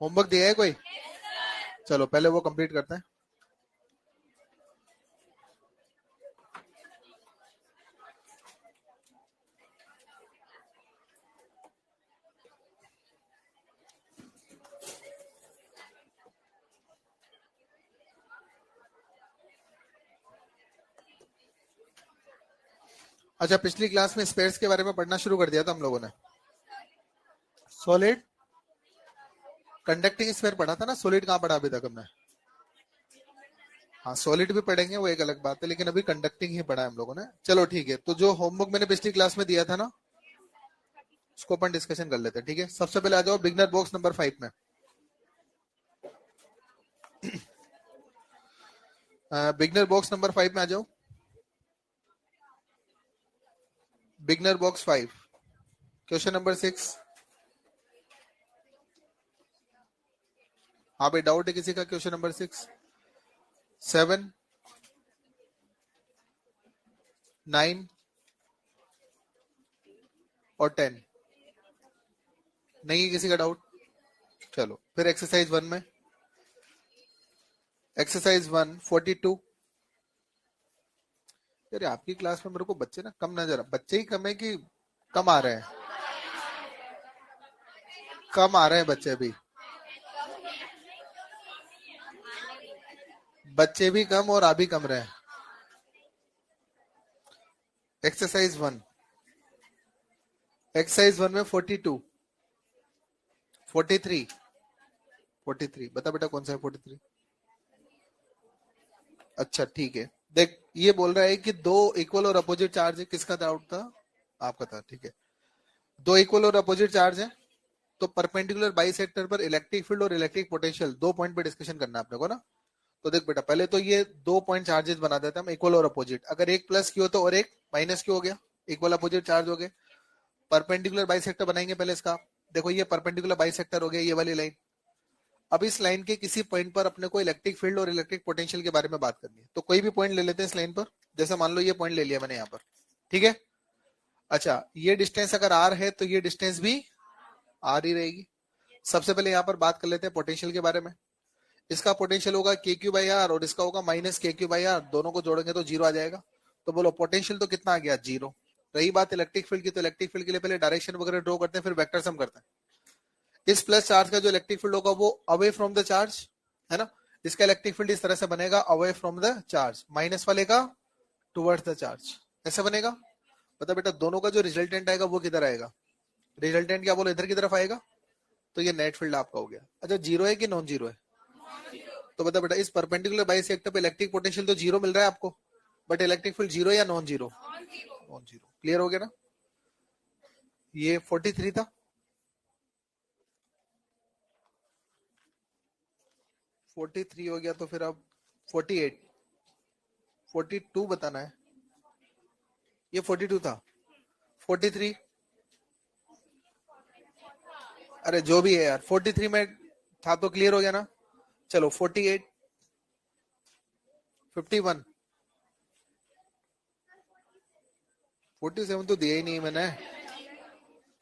Homework दिया है कोई? चलो पहले वो कंप्लीट करते हैं। अच्छा, पिछली क्लास में स्पेयर्स के बारे में पढ़ना शुरू कर दिया था हम लोगों ने। सॉलिड कंडक्टिंग स्पेयर पढ़ा था ना, सॉलिड कहाँ पढ़ा अभी तक हमने? हाँ सॉलिड भी पढ़ेंगे, वो एक अलग बात है, लेकिन अभी कंडक्टिंग ही पढ़ा है हम लोगों ने। चलो ठीक है, तो जो होमवर्क मैंने पिछली क्लास में दिया था ना, उसको अपन डिस्कशन कर लेते हैं। ठीक है, सबसे पहले आ जाओ बिगनर बॉक्स नंबर 5 में। बिगनर बॉक्स नंबर 5 में आ जाओ। Beginner box 5, question number 6। हाँ भाई, डाउट है किसी का? क्वेश्चन नंबर 6, 7, 9 और 10, नहीं है किसी का डाउट? चलो फिर एक्सरसाइज 1 में, एक्सरसाइज 1 42। यार आपकी क्लास में मेरे को बच्चे ना कम नजर, बच्चे ही कम है कि कम आ रहे हैं? कम आ रहे हैं बच्चे भी, बच्चे भी कम और आ भी कम रहे हैं। एक्सरसाइज 1, एक्सरसाइज 1 में 42, 43, 43 बता बेटा कौन सा है 43? अच्छा ठीक है, देख ये बोल रहा है कि दो इक्वल और अपोजिट चार्ज है। किसका डाउट था? आपका था। ठीक है, दो इक्वल और अपोजिट चार्ज है, तो परपेंडिकुलर बाइसेक्टर पर इलेक्ट्रिक फील्ड और इलेक्ट्रिक पोटेंशियल, दो पॉइंट पे डिस्कशन करना है अपने को ना। तो देख बेटा, पहले तो ये दो पॉइंट चार्जेस बना देते हैं हम, इक्वल और अपोजिट। अगर एक प्लस क्यू हो तो और एक माइनस क्यू हो गया, इक्वल अपोजिट चार्ज हो गए। परपेंडिकुलर बाइसेक्टर बनाएंगे पहले इसका। देखो ये परपेंडिकुलर बाइसेक्टर हो गया, ये वाली लाइन। अब इस लाइन के किसी पॉइंट पर अपने को इलेक्ट्रिक फील्ड और इलेक्ट्रिक पोटेंशियल के बारे में बात करनी है। तो कोई भी पॉइंट ले लेते हैं इस लाइन पर। जैसे मान लो ये पॉइंट ले लिया मैंने यहाँ पर, ठीक है। अच्छा, ये डिस्टेंस अगर आर है तो ये डिस्टेंस भी आर ही रहेगी। सबसे पहले यहाँ पर बात कर लेते हैं पोटेंशियल के बारे में। इसका पोटेंशियल होगा के क्यू बाई आर और इसका होगा माइनस के क्यू बाई आर, दोनों को जोड़ेंगे तो जीरो आ जाएगा। तो बोलो पोटेंशियल तो कितना आ गया? जीरो। रही बात इलेक्ट्रिक फील्ड की, तो इलेक्ट्रिक फील्ड के लिए पहले डायरेक्शन वगैरह ड्रॉ करते हैं, फिर वेक्टर सम करते हैं। इस प्लस चार्ज का जो इलेक्ट्रिक फील्ड होगा वो अवे फ्रॉम द चार्ज है ना। इसका इलेक्ट्रिक फील्ड इस तरह से बनेगा, away from the charge, minus वाले का टुवर्ड्स द चार्ज, ऐसा बनेगा। बता बेटा दोनों का जो रिजल्टेंट आएगा वो किधर आएगा? रिजल्टेंट क्या बोलो, इधर की तरफ आएगा। तो ये नेट फील्ड आपका हो गया। अच्छा, जीरो है कि नॉन जीरो है? तो बता बेटा, इस परपेंडिकुलर बाइसेक्टर पे इलेक्ट्रिक पोटेंशियल तो जीरो मिल रहा है आपको, बट इलेक्ट्रिक फील्ड जीरो या non zero? Non zero. Clear हो गया ना? ये 43 था। 43 हो गया, तो फिर अब 48, 42 बताना है। ये 42 था, 43, अरे जो भी है यार, 43 में था तो क्लियर हो गया ना। चलो 48, 51, 47 तो दिया ही नहीं मैंने।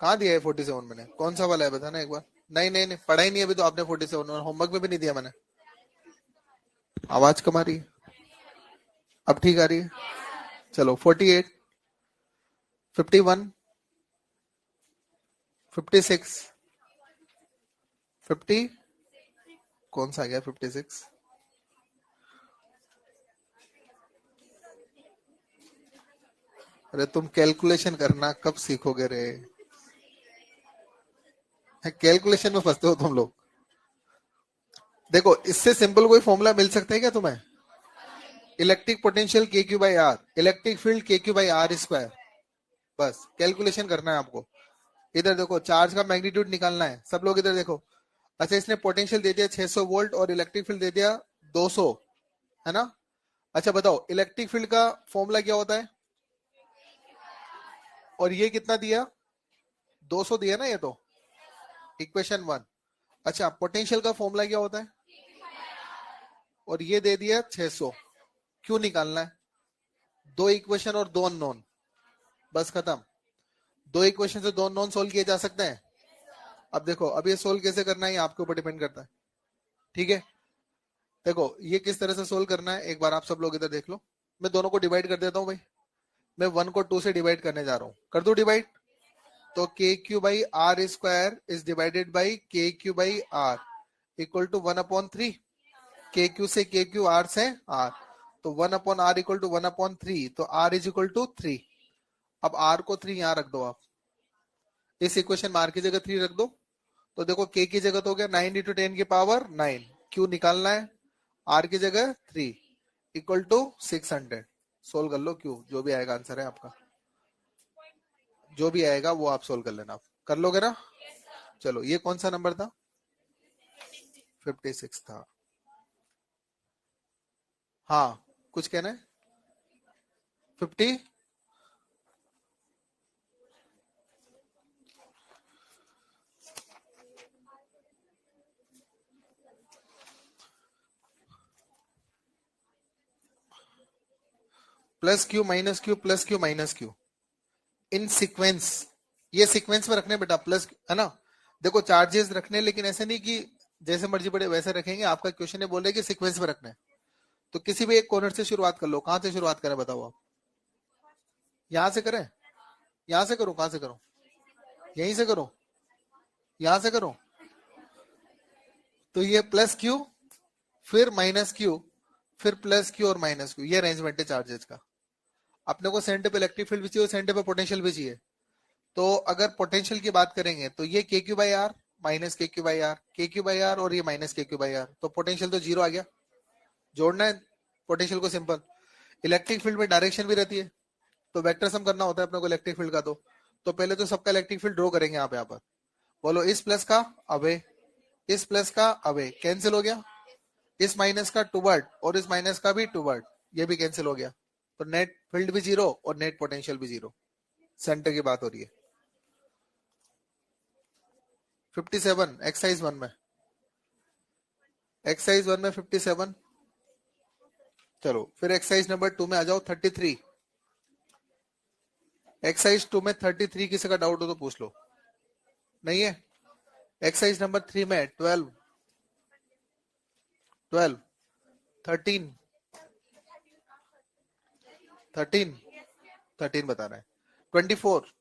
कहाँ दिया है 47 मैंने? कौन सा वाला है बताना एक बार। नहीं नहीं नहीं, पढ़ा ही नहीं अभी तो आपने 47, होमवर्क में भी नहीं दिया मैंने। आवाज कम आ रही है? अब ठीक आ रही है? चलो 48, 51, 56, 50, कौन सा आ गया 56? अरे तुम कैलकुलेशन करना कब सीखोगे रे? कैलकुलेशन में फंसते हो तुम लोग। देखो इससे सिंपल कोई फॉर्मूला मिल सकता है क्या तुम्हें? Electric potential k Q by r, electric field k Q by are square, बस कैलकुलेशन करना है आपको। इधर देखो, चार्ज का मैग्नीट्यूड निकालना है, सब लोग इधर देखो। अच्छा, इसने पोटेंशियल दे दिया 600 वोल्ट और इलेक्ट्रिक फील्ड दे दिया 200, है ना। अच्छा बताओ, इलेक्ट्रिक फील्ड का फॉर्मूला क्या होता है? और ये कितना दिया? 200 दिया ना ये तो, इक्वेशन 1। अच्छा, पोटेंशियल का फॉर्मूला क्या होता है? और ये दे दिया 600। क्यों निकालना है? दो इक्वेशन और दो अननोन, बस खत्म। दो इक्वेशन से दो नॉन सोल्व किए जा सकते हैं? अब देखो, अब ये सोल्व कैसे करना है ये आपके ऊपर डिपेंड करता है, ठीक है। देखो ये किस तरह से सोल्व करना है, एक बार आप सब लोग इधर देख लो। मैं दोनों को डिवाइड कर देता हूँ भाई। मैं 1 को 2 से डिवाइड करने जा रहा हूँ, कर दो डिवाइड। तो K Q by are square is divided by K Q by R equal to 1/3। K Q से के क्यू, आर से आर, तो 1/r इक्वल टू 1/3, तो r इज इक्वल टू 3। अब r को 3 यहां रख दो आप, इस इक्वेशन में r की जगह 3 रख दो। तो देखो k की जगह तो हो गया 9 इंटू 10 की पावर 9, q निकालना है, r की जगह 3 इक्वल टू 600। सोल्व कर लो q, जो भी आएगा आंसर है आपका, जो भी आएगा वो आप सोल्व कर लेना। आप कर लोगे ना? चलो ये कौन सा नंबर था? 56 था। हाँ कुछ कहना है? 50 plus Q minus Q plus Q minus Q in sequence. ये सीक्वेंस में रखने बेटा, प्लस है ना। देखो चार्जेस रखने, लेकिन ऐसे नहीं कि जैसे मर्जी पड़े वैसे रखेंगे। आपका क्वेश्चन ये बोल रहे हैं कि सीक्वेंस में रखना है, तो किसी भी एक कॉर्नर से शुरुआत कर लो। कहां से शुरुआत करें बताओ आप? यहां से करें? यहां से करो? कहां से करो? यहीं से करो? यहां से करो? तो ये प्लस क्यू, फिर माइनस क्यू, फिर प्लस क्यू और माइनस क्यू, ये अरेंजमेंट है चार्जेस का। अपने को सेंटर पे इलेक्ट्रिक फील्ड भी चाहिए, सेंटर पे पोटेंशियल भी चाहिए। तो अगर पोटेंशियल की बात करेंगे तो ये के क्यू बाई आर माइनस के क्यू बाई आर, के क्यू बाई आर और ये माइनस के क्यू बाई आर, तो पोटेंशियल तो जीरो आ गया। जोड़ना है पोटेंशियल को, सिंपल। इलेक्ट्रिक फील्ड में डायरेक्शन भी रहती है, तो वेक्टर सम करना होता है अपने को इलेक्ट्रिक फील्ड का। तो पहले तो सबका इलेक्ट्रिक फील्ड ड्रॉ करेंगे यहाँ पर। बोलो, इस प्लस का अवे, इस प्लस का अवे, कैंसिल हो गया। इस माइनस का टूवर्ड और इस माइनस का भी टूवर्ड, ये भी कैंसिल हो गया। तो नेट फील्ड भी जीरो और नेट पोटेंशियल भी जीरो। सेंटर की बात हो रही है। 57 एक्सरसाइज 1 में, एक्सरसाइज 1 में 57। चलो फिर एक्सरसाइज नंबर 2 में आ जाओ, 33। एक्सरसाइज 2 में 33 किसी का डाउट हो तो पूछ लो। नहीं है? एक्सरसाइज नंबर 3 में 12, 12, 13, 13, 13 बता रहे हैं। 24,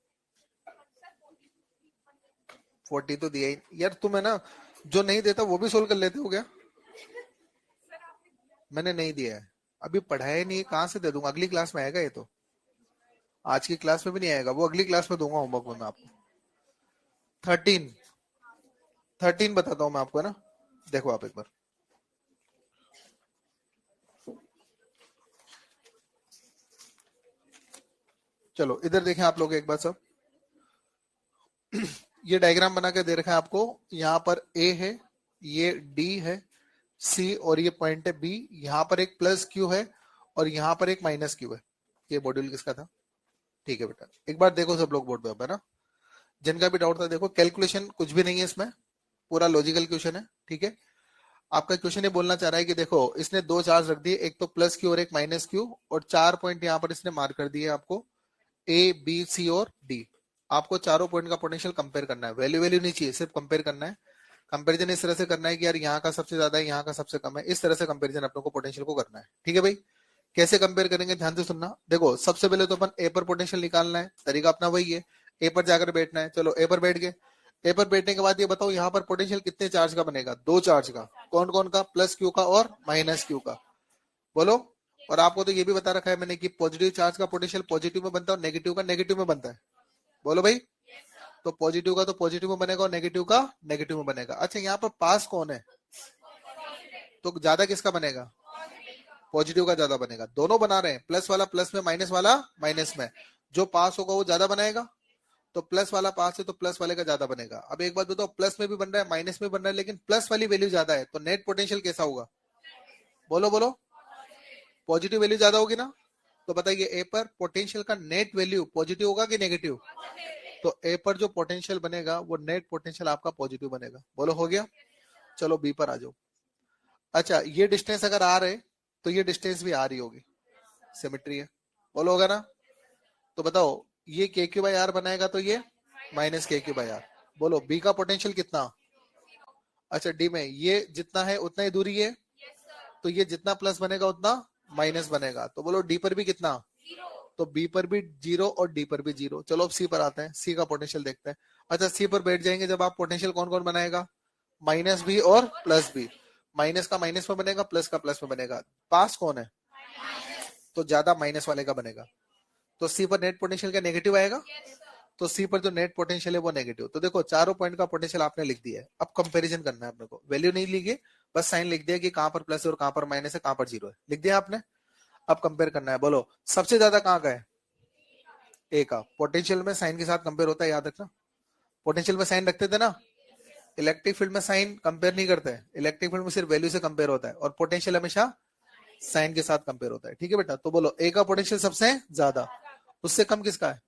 40 तो दिया ही यार। तुम्हें ना जो नहीं देता वो भी सोल्व कर लेते हो क्या? मैंने नहीं दिया है, अभी पढ़ाया ही नहीं, कहां से दे दूंगा? अगली क्लास में आएगा ये तो, आज की क्लास में भी नहीं आएगा, वो अगली क्लास में दूंगा होमवर्क में मैं आपको। 13, 13 बताता हूँ मैं आपको, है ना। देखो आप एक बार, चलो इधर देखें आप लोग एक बार सब। ये डायग्राम बना के दे रखा है आपको। यहाँ पर ए है, ये डी है, सी और ये पॉइंट है बी। यहाँ पर एक प्लस क्यू है और यहाँ पर एक माइनस क्यू है। ये मॉड्यूल किसका था? ठीक है बेटा, एक बार देखो सब लोग बोर्ड पे, है ना। जिनका भी डाउट था देखो, कैलकुलेशन कुछ भी नहीं है इसमें, पूरा लॉजिकल क्वेश्चन है, ठीक है। आपका क्वेश्चन ये बोलना चाह रहा है कि देखो इसने दो चार्ज रख दिए, एक तो प्लस क्यू और एक माइनस क्यू, और 4 पॉइंट यहाँ पर इसने मार्क कर दिए आपको, ए बी सी और डी। आपको चारों पॉइंट का पोटेंशियल कंपेयर करना है, वैल्यू वैल्यू नहीं चाहिए, सिर्फ कंपेयर करना है। कंपेरिजन इस तरह से करना है कि यार यहाँ का सबसे ज्यादा है, यहाँ का सबसे कम है, इस तरह से कंपेरिजन अपने को पोटेंशियल को करना है, ठीक है भाई। कैसे कंपेयर करेंगे ध्यान से सुनना। देखो सबसे पहले तो अपन ए पर पोटेंशियल निकालना है, तरीका अपना वही है, ए पर जाकर बैठना है। चलो ए पर बैठ गए। ए पर बैठने के बाद ये बताओ यहाँ पर पोटेंशियल कितने चार्ज का बनेगा? दो चार्ज का। कौन कौन का? प्लस क्यू का और माइनस क्यू का। बोलो। और आपको तो ये भी बता रखा है मैंने कि पॉजिटिव चार्ज का पोटेंशियल पॉजिटिव में बनता है और नेगेटिव का नेगेटिव में बनता है। बोलो भाई। तो पॉजिटिव का तो पॉजिटिव में बनेगा और नेगेटिव का नेगेटिव में बनेगा। अच्छा यहाँ पर पास कौन है? तो ज्यादा किसका बनेगा? पॉजिटिव का ज्यादा बनेगा। दोनों बना रहे हैं, प्लस वाला प्लस में, माइनस वाला माइनस में। जो पास होगा वो ज्यादा बनाएगा। तो प्लस वाला पास है तो प्लस वाले का ज्यादा बनेगा। अब एक बात बताओ, प्लस में भी बन रहा है माइनस में बन रहा है, लेकिन प्लस वाली वैल्यू ज्यादा है, तो नेट पोटेंशियल कैसा होगा? बोलो बोलो। पॉजिटिव वैल्यू ज्यादा होगी ना। तो बताइए ए पर पोटेंशियल का नेट वैल्यू पॉजिटिव होगा कि नेगेटिव? तो ए पर जो पोटेंशियल बनेगा वो नेट पोटेंशियल आपका पॉजिटिव बनेगा। बोलो हो गया। चलो बी पर आ जाओ। अच्छा ये डिस्टेंस अगर आर है तो ये डिस्टेंस भी आर ही होगी, सिमेट्री है। बोलो होगा ना। तो बताओ ये के क्यू बाई आर बनाएगा तो ये माइनस के क्यू बाई आर। बोलो बी का पोटेंशियल कितना? अच्छा डी में ये जितना है उतना ही दूरी है, तो ये जितना प्लस बनेगा उतना माइनस बनेगा, तो बोलो डी पर भी कितना? तो बी पर भी जीरो और डी पर भी जीरो। चलो अब सी पर आते हैं, सी का पोटेंशियल देखते हैं। अच्छा सी पर बैठ जाएंगे जब आप, पोटेंशियल कौन कौन बनाएगा? माइनस बी और प्लस बी। माइनस का माइनस में बनेगा, प्लस का प्लस में बनेगा। पास कौन है? तो ज्यादा माइनस वाले का बनेगा। तो सी पर नेट पोटेंशियल क्या नेगेटिव आएगा? तो सी पर जो नेट पोटेंशियल है वो नेगेटिव। तो देखो चारों पॉइंट का पोटेंशियल आपने लिख दिया है। अब कंपैरिजन करना है अपने को, वैल्यू नहीं लिखी, बस साइन लिख दिया कि कहां पर प्लस है और कहां पर माइनस है, कहां पर जीरो है, लिख दिया आपने। अब कंपेयर करना है, बोलो सबसे ज्यादा कहां का है? ए का। पोटेंशियल में साइन के साथ कंपेयर होता है, याद रखना। पोटेंशियल में साइन रखते थे ना, इलेक्ट्रिक फील्ड में साइन कंपेयर नहीं करते हैं, इलेक्ट्रिक फील्ड में सिर्फ वैल्यू से कंपेयर होता है, और पोटेंशियल हमेशा साइन के साथ कंपेयर होता है। ठीक है बेटा, तो बोलो ए का पोटेंशियल सबसे ज्यादा, उससे कम किसका है?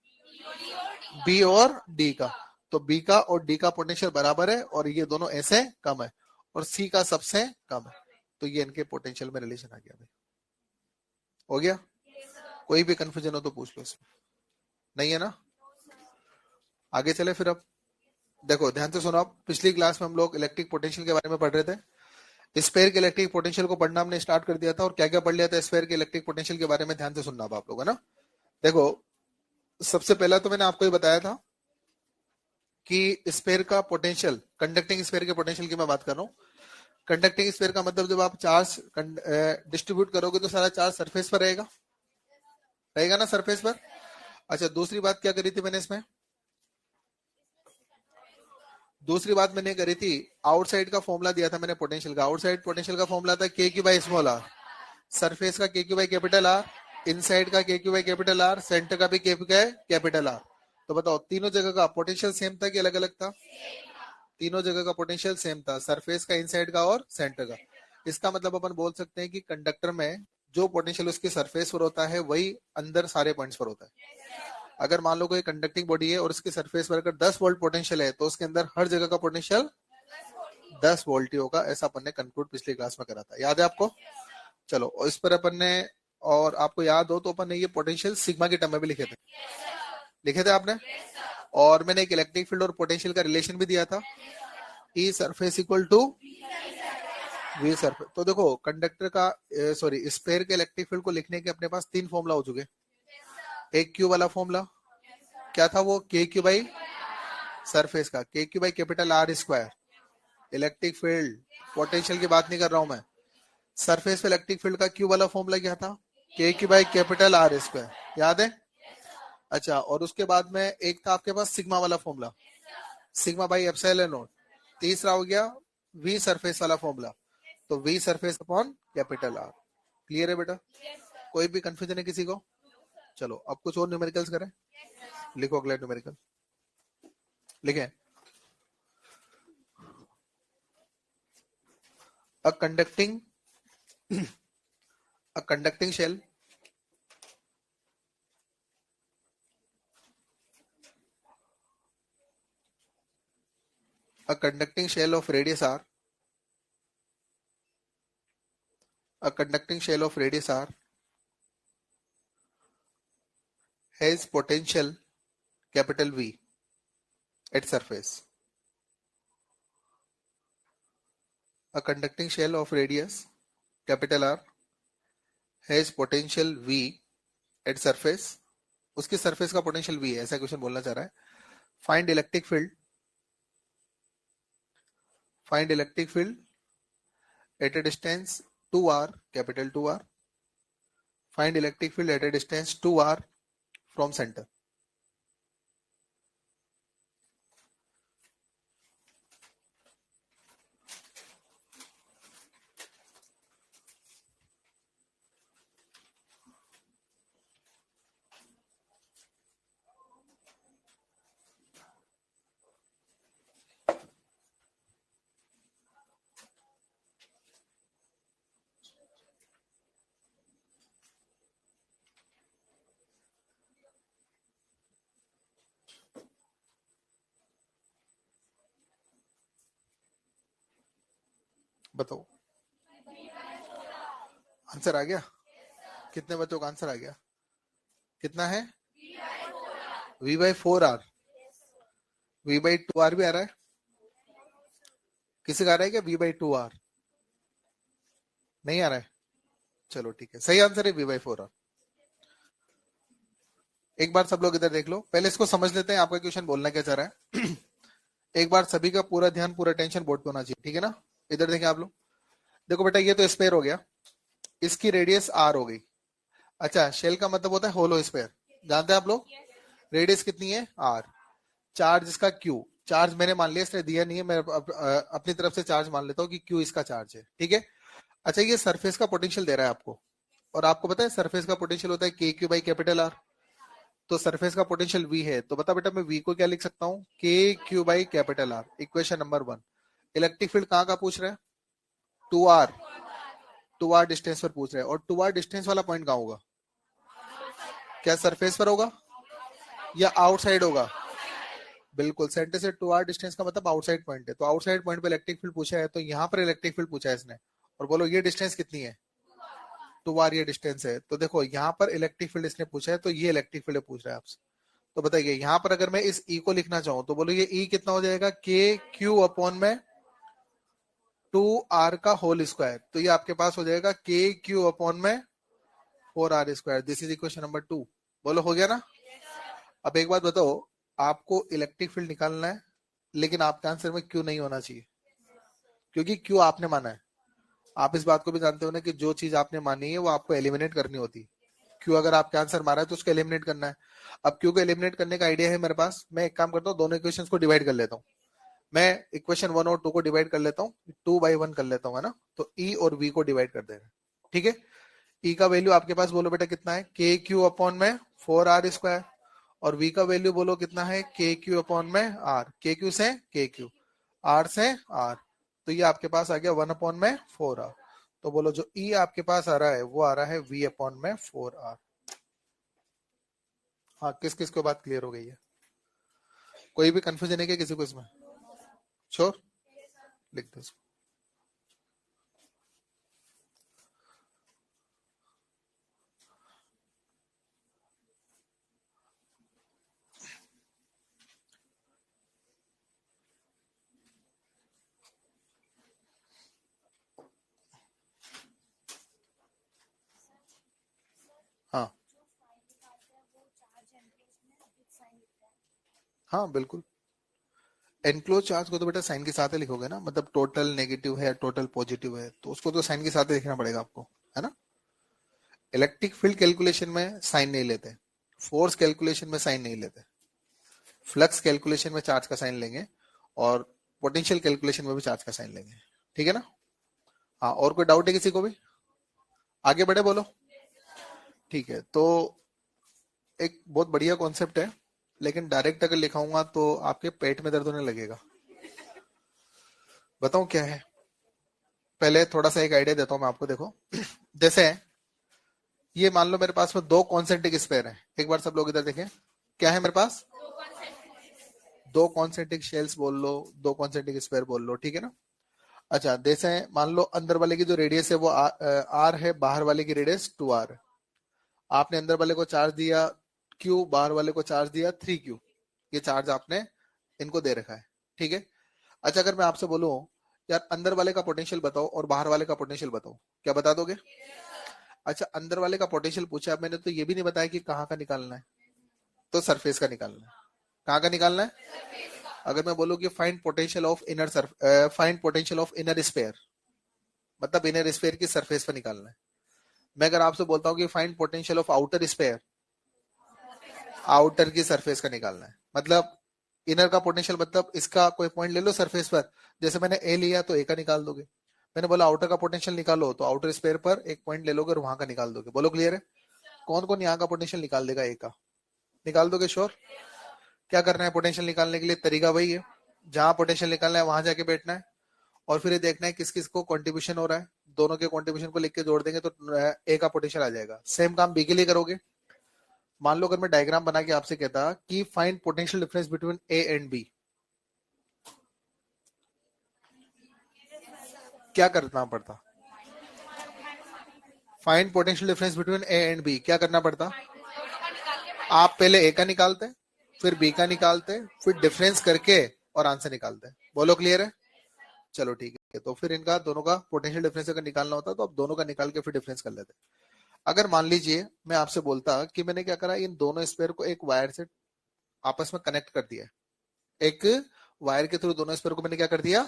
बी और डी का। तो बी का और डी का पोटेंशियल बराबर है, और ये दोनों ऐसे कम है, और सी का सबसे कम है। तो ये इनके पोटेंशियल में रिलेशन आ गया भाई। हो गया? कोई भी कंफ्यूजन हो तो पूछ लो इसमें, नहीं है ना? आगे चले फिर। अब देखो ध्यान से सुनो, आप पिछली क्लास में हम लोग इलेक्ट्रिक पोटेंशियल के बारे में पढ़ रहे थे। स्फेयर के इलेक्ट्रिक पोटेंशियल को पढ़ना हमने स्टार्ट कर दिया था, और क्या क्या पढ़ लिया था स्फेयर के इलेक्ट्रिक पोटेंशियल के बारे में, ध्यान से सुनना अब आप लोग, है ना। देखो सबसे पहला तो मैंने आपको ये बताया था कि स्फेयर का पोटेंशियल, कंडक्टिंग स्फेयर के पोटेंशियल की मैं बात कर रहा हूँ। कंडक्टिंग स्फेयर का मतलब जब आप चार्ज डिस्ट्रीब्यूट करोगे तो सारा चार्ज सरफेस पर रहेगा, रहेगा ना सरफेस पर। अच्छा दूसरी बात क्या करी थी मैंने इसमें? दूसरी बात मैंने करी थी, आउटसाइड का फॉर्मूला दिया था मैंने पोटेंशियल का। आउटसाइड पोटेंशियल का फॉर्मूला था k Q by small r, surface का k Q by capital r, inside का k Q by capital r, centre का भी के क्यू बाई कैपिटल आर। तो बताओ तीनों जगह का पोटेंशियल सेम था कि अलग अलग था? तीनों जगह का पोटेंशियल सेम था, सरफेस का, इनसाइड का और सेंटर का। इसका मतलब अपन बोल सकते हैं कि कंडक्टर में जो पोटेंशियल उसकी सरफेस पर होता है वही अंदर सारे पॉइंट्स पर होता है। अगर मान लो कोई कंडक्टिंग बॉडी है और उसकी सरफेस पर अगर 10 वोल्ट पोटेंशियल है, तो उसके अंदर हर जगह का पोटेंशियल 10 वोल्ट ही होगा। ऐसा अपन ने कंक्लूड पिछली क्लास में करा था, याद है आपको? चलो और इस पर अपन ने, और आपको याद हो तो अपन ने ये पोटेंशियल सिग्मा के टर्म में भी लिखे थे, लिखे थे आपने। और मैंने एक इलेक्ट्रिक फील्ड और पोटेंशियल का रिलेशन भी दिया था, E surface equal to V surface. तो देखो कंडक्टर का, सॉरी स्फेयर के इलेक्ट्रिक फील्ड को लिखने के अपने पास तीन फॉर्मूला हो चुके। एक क्यू वाला फॉर्मूला क्या था? वो के क्यू बाई सरफेस का, k Q by capital are square. Electric field potential की बात नहीं कर रहा हूं मैं, सरफेस पे इलेक्ट्रिक फील्ड का क्यू वाला फॉर्मूला क्या था? K Q by capital are square, याद है? अच्छा और उसके बाद में एक था आपके पास सिग्मा वाला formula, sigma by epsilon nought. तीसरा हो गया वी सरफेस वाला फॉर्मूला, तो V surface upon capital r. Clear है बेटा? कोई भी कंफ्यूजन है किसी को? चलो अब कुछ और न्यूमेरिकल्स करें। लिखो अगला न्यूमेरिकल, लिखें। A conducting a conducting shell a conducting shell of radius r a conducting shell of radius r has potential capital V at surface. A conducting shell of radius capital R has potential V at surface. उसकी surface का potential V है, ऐसा question बोलना चाह रहा है। Find electric field, find electric field at a distance 2r, capital 2r. Find electric field at a distance 2r from center. बताओ answer आ गया? कितने बच्चों का आंसर आ गया? कितना है? V by 4R। V/2R भी आ रहा है, किसी का आ रहा है क्या V/2R? नहीं आ रहा है, चलो ठीक है, सही आंसर है V/4R। एक बार सब लोग इधर देख लो, पहले इसको समझ लेते हैं आपका क्वेश्चन बोलना क्या चाह रहा है। एक बार सभी का पूरा ध्यान पूरा टेंशन बोर्ड पे होना चाहिए, ठीक है ना। इधर देखें आप लोग, देखो बेटा ये तो स्पेयर हो गया, इसकी रेडियस R हो गई। अच्छा, शेल का मतलब होता है होलो स्पेयर, जानते हैं आप लोग। रेडियस कितनी है R, चार्ज इसका Q, चार्ज मैंने मान लिया, इसने दिया नहीं है, मैं अपनी तरफ से चार्ज मान लेता हूँ कि Q इसका चार्ज है, ठीक है। अच्छा, ये सरफेस का पोटेंशियल दे रहा है आपको, और आपको पता है सरफेस का पोटेंशियल होता है KQ/R। तो सरफेस का पोटेंशियल V है, तो बता बेटा मैं V को क्या लिख सकता हूँ, KQ/R। Equation number 1। Electric field कहाँ का पूछ रहा है, 2R, 2R डिस्टेंस पर पूछ रहा है, और 2R डिस्टेंस वाला पॉइंट कहाँ होगा, क्या सरफेस पर होगा या आउटसाइड होगा? बिल्कुल, सेंटर से 2R डिस्टेंस का मतलब आउटसाइड पॉइंट है, तो आउटसाइड पॉइंट पे इलेक्ट्रिक फील्ड पूछा है, तो यहाँ पर इलेक्ट्रिक फील्ड पूछा है इसने, और बोलो ये डिस्टेंस कितनी है, 2R ये डिस्टेंस है। तो देखो यहाँ पर इलेक्ट्रिक फील्ड इसने पूछा है, तो ये इलेक्ट्रिक फील्ड पूछ रहा है आपसे। तो बताइए यहाँ पर अगर मैं इस E को लिखना चाहूँ तो बोलो ये E कितना हो जाएगा, KQ/में 2R का होल स्क्वायर, तो ये आपके पास हो जाएगा KQ/में 4R²। This is equation number 2। बोलो हो गया ना। अब एक बात बताओ, आपको इलेक्ट्रिक फील्ड निकालना है, लेकिन आपके आंसर में क्यू नहीं होना चाहिए, क्योंकि क्यू आपने माना है। आप इस बात को भी जानते हो ना कि जो चीज आपने मानी है वो आपको एलिमिनेट करनी होती है। क्यू अगर आपके आंसर मारा है तो उसको एलिमिनेट करना है। अब क्यू को एलिमिनेट करने का आइडिया है मेरे पास, मैं एक काम करता हूँ, दोनों इक्वेशंस को डिवाइड कर लेता हूँ। मैं इक्वेशन 1 और 2 को डिवाइड कर लेता हूँ, 2/1 कर लेता हूँ, है ना। तो ई और वी को डिवाइड कर देना, ठीक है। ई का वैल्यू आपके पास बोलो बेटा कितना है, KQ/में 4R², और v का वैल्यू बोलो कितना है, KQ/में R, KQ से KQ, R से R, तो ये आपके पास आ गया 1/में 4R। तो बोलो जो E आपके पास आ रहा है वो आ रहा है V/में 4R। हाँ, किस किस को बात क्लियर हो गई है, कोई भी कंफ्यूजन है क्या किसी को इसमें? श्योर, लिख दो इसको। हाँ हाँ बिल्कुल, एनक्लोज चार्ज को तो बेटा साइन के साथ ही लिखोगे ना, मतलब टोटल नेगेटिव है टोटल पॉजिटिव है, तो उसको तो साइन के साथ ही लिखना पड़ेगा आपको, है ना। इलेक्ट्रिक फील्ड कैलकुलेशन में साइन नहीं लेते, फोर्स कैलकुलेशन में साइन नहीं लेते, फ्लक्स कैलकुलेशन में चार्ज का साइन लेंगे, और पोटेंशियल कैलकुलेशन में भी चार्ज का साइन लेंगे, ठीक है ना। हाँ, और कोई डाउट है किसी को भी, आगे बढ़े बोलो। ठीक है, तो एक बहुत बढ़िया कॉन्सेप्ट है, लेकिन डायरेक्ट अगर लिखाऊंगा तो आपके पेट में दर्द होने लगेगा। बताऊं क्या है, पहले थोड़ा सा एक आइडिया देता हूं मैं आपको, देखो। जैसे ये मान लो मेरे पास में दो कॉन्सेंट्रिक स्पेयर है, एक बार सब लोग इधर देखें, क्या है मेरे पास, दो कॉन्सेंट्रिक शेल्स बोल लो, दो कॉन्सेंट्रिक स्पेयर बोल लो, ठीक है ना। अच्छा, जैसे मान लो अंदर वाले की जो रेडियस है वो R है, बाहर वाले की रेडियस 2R है। आपने अंदर वाले को चार्ज दिया Q, बाहर वाले को चार्ज दिया 3Q, ये चार्ज आपने इनको दे रखा है, ठीक है। अच्छा, अगर मैं आपसे बोलूं यार अंदर वाले का पोटेंशियल बताओ और बाहर वाले का पोटेंशियल बताओ, क्या बता दोगे? अच्छा, अंदर वाले का पोटेंशियल पूछा, मैंने तो ये भी नहीं बताया कि कहाँ का निकालना है, तो सरफेस का निकालना है। कहाँ का निकालना है? अगर मैं बोलूँ कि find potential of find potential of inner sphere, मतलब इनर स्पेयर की सरफेस पर निकालना है। मैं अगर आपसे बोलता हूँ कि find potential of outer sphere, outer की सरफेस का निकालना है, मतलब इनर का पोटेंशियल, मतलब इसका कोई पॉइंट ले लो सरफेस पर, जैसे मैंने ए लिया तो ए का निकाल दोगे। मैंने बोला आउटर का पोटेंशियल निकालो, तो आउटर स्पेयर पर एक पॉइंट ले लोगे और वहां का निकाल दोगे। बोलो क्लियर है? कौन कौन यहाँ का पोटेंशियल निकाल देगा, ए का निकाल दोगे श्योर? क्या करना है पोटेंशियल निकालने के लिए, तरीका वही है, जहां पोटेंशियल निकालना है वहां जाके बैठना है, और फिर ये देखना है किस किस को कंट्रीब्यूशन हो रहा है, दोनों के कंट्रीब्यूशन को लिख के जोड़ देंगे तो ए का पोटेंशियल आ जाएगा। सेम काम बी के लिए करोगे। मान लो अगर मैं डायग्राम बना के आपसे कहता कि find potential difference between A and B, क्या करना पड़ता? Find potential difference between A and B, क्या करना पड़ता? आप पहले ए का निकालते, फिर बी का निकालते, फिर डिफरेंस करके और आंसर निकालते हैं। बोलो क्लियर है? चलो ठीक है, तो फिर इनका दोनों का पोटेंशियल डिफरेंस अगर निकालना होता तो अब दोनों का निकाल के फिर डिफरेंस कर लेते। अगर मान लीजिए मैं आपसे बोलता कि मैंने क्या करा, इन दोनों स्पेयर को एक वायर से आपस में कनेक्ट कर दिया, एक वायर के थ्रू दोनों स्पेयर को मैंने क्या कर दिया,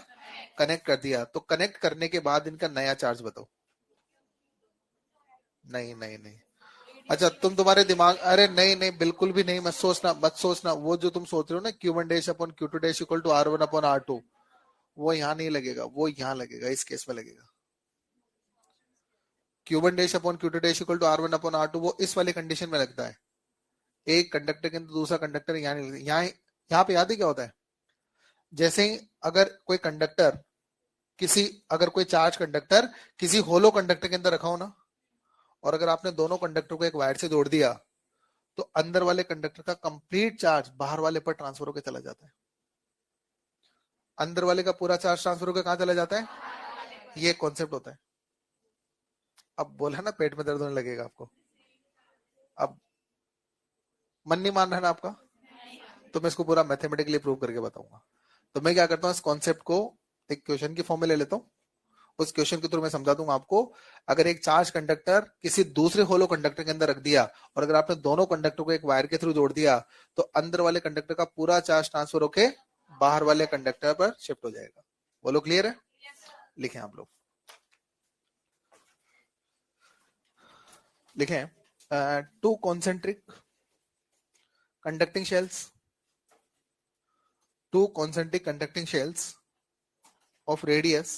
कनेक्ट कर दिया, तो कनेक्ट करने के बाद इनका नया चार्ज बताओ। नहीं नहीं नहीं, अच्छा तुम्हारे दिमाग, अरे नहीं नहीं बिल्कुल भी नहीं, मत सोचना मत सोचना, वो जो तुम सोच रहे हो ना Q1 dash upon Q2 dash equal to R1 upon R2, वो यहाँ नहीं लगेगा, वो यहाँ लगेगा, इस केस में लगेगा। Q1 dash upon Q2 dash equal to R1 upon R2 वो इस वाले कंडीशन में लगता है, एक कंडक्टर के अंदर दूसरा कंडक्टर यहाँ नहीं लगता। यहाँ पे याद है क्या होता है, जैसे ही अगर कोई कंडक्टर किसी, अगर कोई चार्ज कंडक्टर किसी होलो कंडक्टर के अंदर रखा हो ना, और अगर आपने दोनों कंडक्टर को एक वायर से जोड़ दिया, तो अंदर वाले कंडक्टर का कंप्लीट चार्ज बाहर वाले पर ट्रांसफर होकर चला जाता है। अंदर वाले का पूरा चार्ज ट्रांसफर होकर कहां चला जाता है, ये कॉन्सेप्ट होता है। अब बोला ना पेट में दर्द होने लगेगा आपको, अब मन नहीं मान रहा ना आपका, तो मैं इसको पूरा मैथमेटिकली प्रूव करके बताऊंगा। तो मैं क्या करता हूँ, इस कॉन्सेप्ट को एक क्वेश्चन की फॉर्म में ले लेता हूँ, उस क्वेश्चन के थ्रू मैं समझा दूंगा आपको। अगर एक चार्ज कंडक्टर किसी दूसरे होलो कंडक्टर के अंदर रख दिया, और अगर आपने दोनों कंडक्टर को एक वायर के थ्रू जोड़ दिया, तो अंदर वाले कंडक्टर का पूरा चार्ज ट्रांसफर होके बाहर वाले कंडक्टर पर शिफ्ट हो जाएगा। बोलो क्लियर है? लिखें आप लोग, लिखें, to concentric conducting shells, two concentric conducting shells of radius,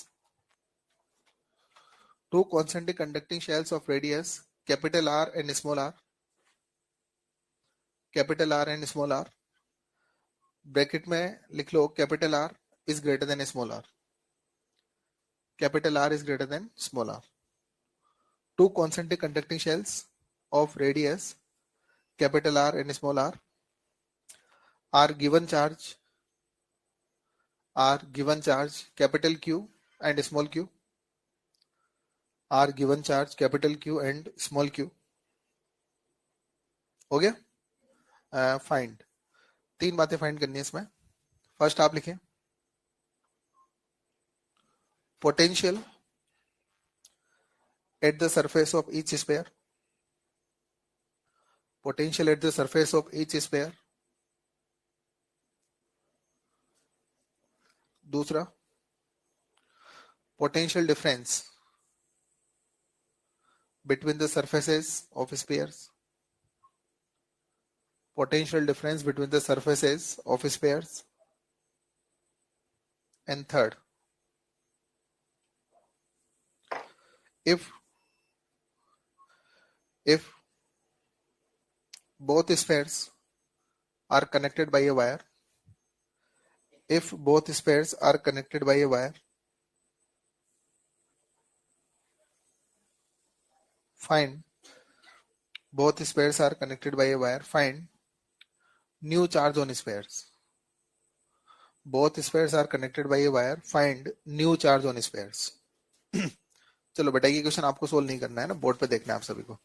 two concentric conducting shells of radius capital R and small r, capital R and small r, bracket में लिख लो capital R is greater than small r, capital R is greater than small r. Two concentric conducting shells of radius capital R and small r are given charge capital Q and small q, are given charge capital Q and small q. हो गया? Find, तीन बातें find करनी है इसमें। First आप लिखें potential at the surface of each sphere, potential at the surface of each sphere. दूसरा, potential difference between the surfaces of spheres, potential difference between the surfaces of spheres. And third, if both spheres are connected by a wire, if both spheres are connected by a wire, find, both spheres are connected by a wire, find new charge on spheres. Both spheres are connected by a wire, find new charge on spheres. चलो बेटा, ये question आपको solve नहीं करना है ना, board पे देखना है आप सभी को।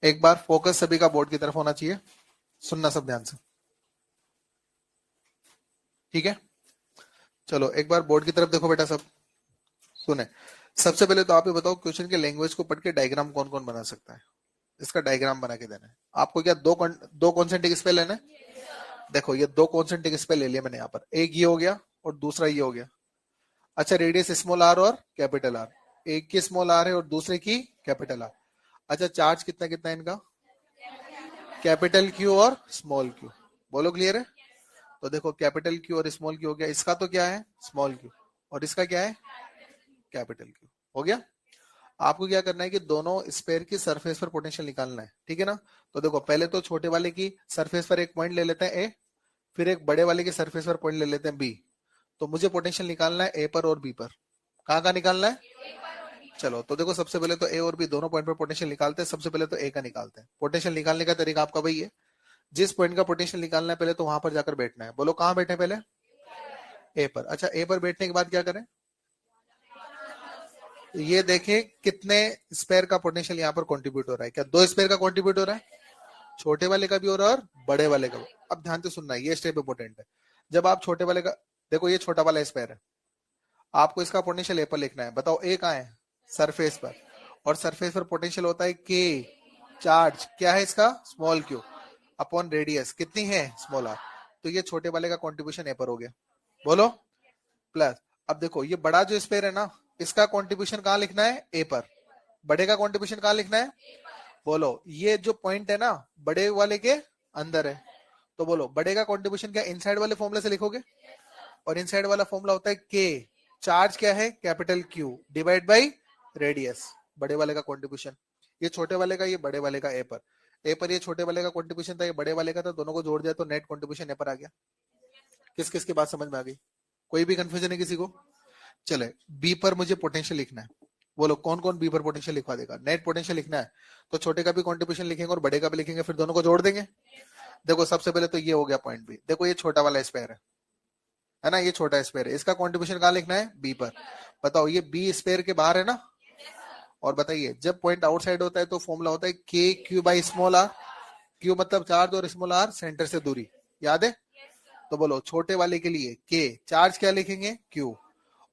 एक बार फोकस सभी का बोर्ड की तरफ होना चाहिए, सुनना सब ध्यान से, ठीक है? चलो एक बार बोर्ड की तरफ देखो बेटा, सब सुने। सबसे पहले तो आप ये बताओ, क्वेश्चन के लैंग्वेज को पढ़ के डायग्राम कौन कौन बना सकता है? इसका डायग्राम बना के देना है आपको। क्या दो कॉन्सेंट्रिक स्पेल लेना है? देखो ये दो कॉन्सेंट्रिक स्पेल ले लिया मैंने यहाँ पर, एक ये हो गया और दूसरा ये हो गया। अच्छा, रेडियस स्मॉल आर और कैपिटल आर, एक की स्मॉल आर है और दूसरे की कैपिटल आर। अच्छा, चार्ज कितना कितना है इनका? कैपिटल क्यू और स्मॉल क्यू। बोलो क्लियर है? तो देखो कैपिटल क्यू और स्मॉल क्यू हो गया, इसका तो क्या है स्मॉल क्यू, और इसका क्या है कैपिटल क्यू। हो गया? आपको क्या करना है कि दोनों स्फीयर की सरफेस पर पोटेंशियल निकालना है, ठीक है ना? तो देखो पहले तो छोटे वाले की सरफेस पर एक पॉइंट ले लेते हैं ए, फिर एक बड़े वाले की सरफेस पर पॉइंट ले लेते हैं बी। तो मुझे पोटेंशियल निकालना है ए पर और बी पर। कहाँ कहाँ निकालना है? चलो तो देखो, सबसे पहले तो ए और बी दोनों पॉइंट पर पोटेंशियल निकालते हैं। सबसे पहले तो ए का निकालते हैं। पोटेंशियल निकालने का तरीका आपका वही है, जिस पॉइंट का पोटेंशियल निकालना है पहले तो वहां पर जाकर बैठना है। बोलो कहां बैठे पहले? ए पर। अच्छा, ए पर बैठने के बाद क्या करें? ये देखें कितने स्पेयर का पोटेंशियल यहाँ पर कंट्रीब्यूट हो रहा है। क्या दो स्पेयर का कंट्रीब्यूट हो रहा है? छोटे वाले का भी और बड़े वाले का भी। अब ध्यान से सुनना, ये स्टेप इंपॉर्टेंट है। जब आप छोटे वाले का, देखो ये छोटा वाला स्पेयर है, आपको इसका पोटेंशियल ए पर लिखना है। बताओ ए कहाँ है? सरफेस पर। और सरफेस पर पोटेंशियल होता है के, चार्ज क्या है इसका? स्मॉल क्यू अपॉन रेडियस कितनी है? Small r. तो ये छोटे वाले का कॉन्ट्रीब्यूशन ए पर हो गया, बोलो प्लस। अब देखो ये बड़ा जो स्पेयर है ना, इसका कॉन्ट्रीब्यूशन कहाँ लिखना है? ए पर। बड़े का कॉन्ट्रीब्यूशन कहाँ लिखना है? बोलो ये जो पॉइंट है ना बड़े वाले के अंदर है, तो बोलो बड़े का कॉन्ट्रीब्यूशन क्या इनसाइड वाले फॉर्मूले से लिखोगे? और इनसाइड वाला फॉर्मूला होता है के, चार्ज क्या है? Capital Q divide by radius, बड़े वाले का कॉन्ट्रीब्यूशन। ये छोटे वाले का, ये बड़े वाले का ए पर। ए पर ये छोटे वाले का कॉन्ट्रीब्यूशन था, ये बड़े वाले का था, दोनों को जोड़ दिया तो नेट कॉन्ट्रीब्यूशन ए पर आ गया। किस किस की बात समझ में आ गई? कोई भी कंफ्यूजन है किसी को? चले बी पर मुझे पोटेंशियल लिखना है, बोलो कौन कौन बी पर पोटेंशियल लिखवा देगा? नेट पोटेंशियल लिखना है तो छोटे का भी कॉन्ट्रीब्यूशन लिखेंगे और बड़े का भी लिखेंगे, फिर दोनों को जोड़ देंगे। देखो सबसे पहले तो ये हो गया पॉइंट बी। देखो ये छोटा वाला स्पेयर है ना, ये छोटा स्पेयर है, इसका कॉन्ट्रीब्यूशन कहाँ लिखना है? बी पर। बताओ ये बी स्पेयर के बाहर है ना। और बताइए जब पॉइंट आउटसाइड होता है तो फॉर्मूला होता है k Q by small r. Q मतलब चार्ज और स्मॉल आर सेंटर से दूरी, याद है? तो बोलो छोटे वाले के लिए के, चार्ज क्या लिखेंगे? क्यू।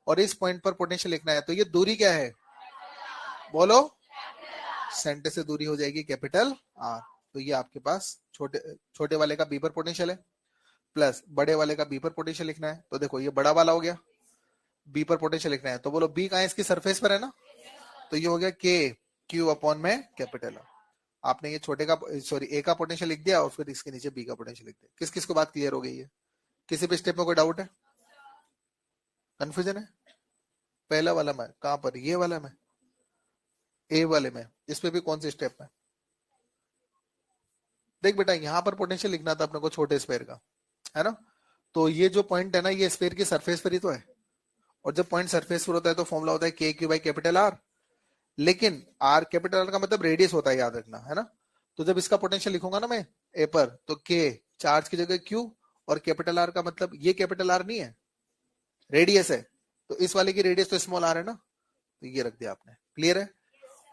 और इस पॉइंट पर पोटेंशियल लिखना है तो ये दूरी क्या है? बोलो सेंटर से दूरी हो जाएगी कैपिटल आर। तो ये आपके पास छोटे छोटे वाले का बी पर पोटेंशियल है, प्लस बड़े वाले का बी पर पोटेंशियल लिखना है। तो देखो ये बड़ा वाला हो गया, बी पर पोटेंशियल लिखना है तो बोलो बी कहाँ है? इसकी सरफेस पर है ना, तो ये हो गया के क्यू अपॉन में कैपिटल आर। आपने ये छोटे का सॉरी ए का पोटेंशियल लिख दिया और फिर इसके नीचे बी का पोटेंशियल लिख दिया। किस किस को बात क्लियर हो गई है? किसी भी स्टेप में कोई डाउट है, कंफ्यूजन है? पहला वाला में कहां पर? ये वाला में, ए वाले में, इसमें भी कौन से स्टेप में? देख बेटा यहाँ पर पोटेंशियल लिखना था अपने को छोटे स्पेयर का, है ना। तो ये जो पॉइंट है ना ये स्पेयर की सरफेस पर ही तो है, और जब पॉइंट सरफेस पर होता है तो फॉर्मूला होता है k Q by capital are. लेकिन आर कैपिटल आर का मतलब रेडियस होता है, याद रखना, है ना। तो जब इसका पोटेंशियल लिखूंगा ना मैं ए पर, तो के चार्ज की जगह क्यू, और कैपिटल आर का मतलब ये कैपिटल आर नहीं है, रेडियस है, तो इस वाले की रेडियस तो स्मॉल आर है ना, तो ये रख दिया आपने। क्लियर है?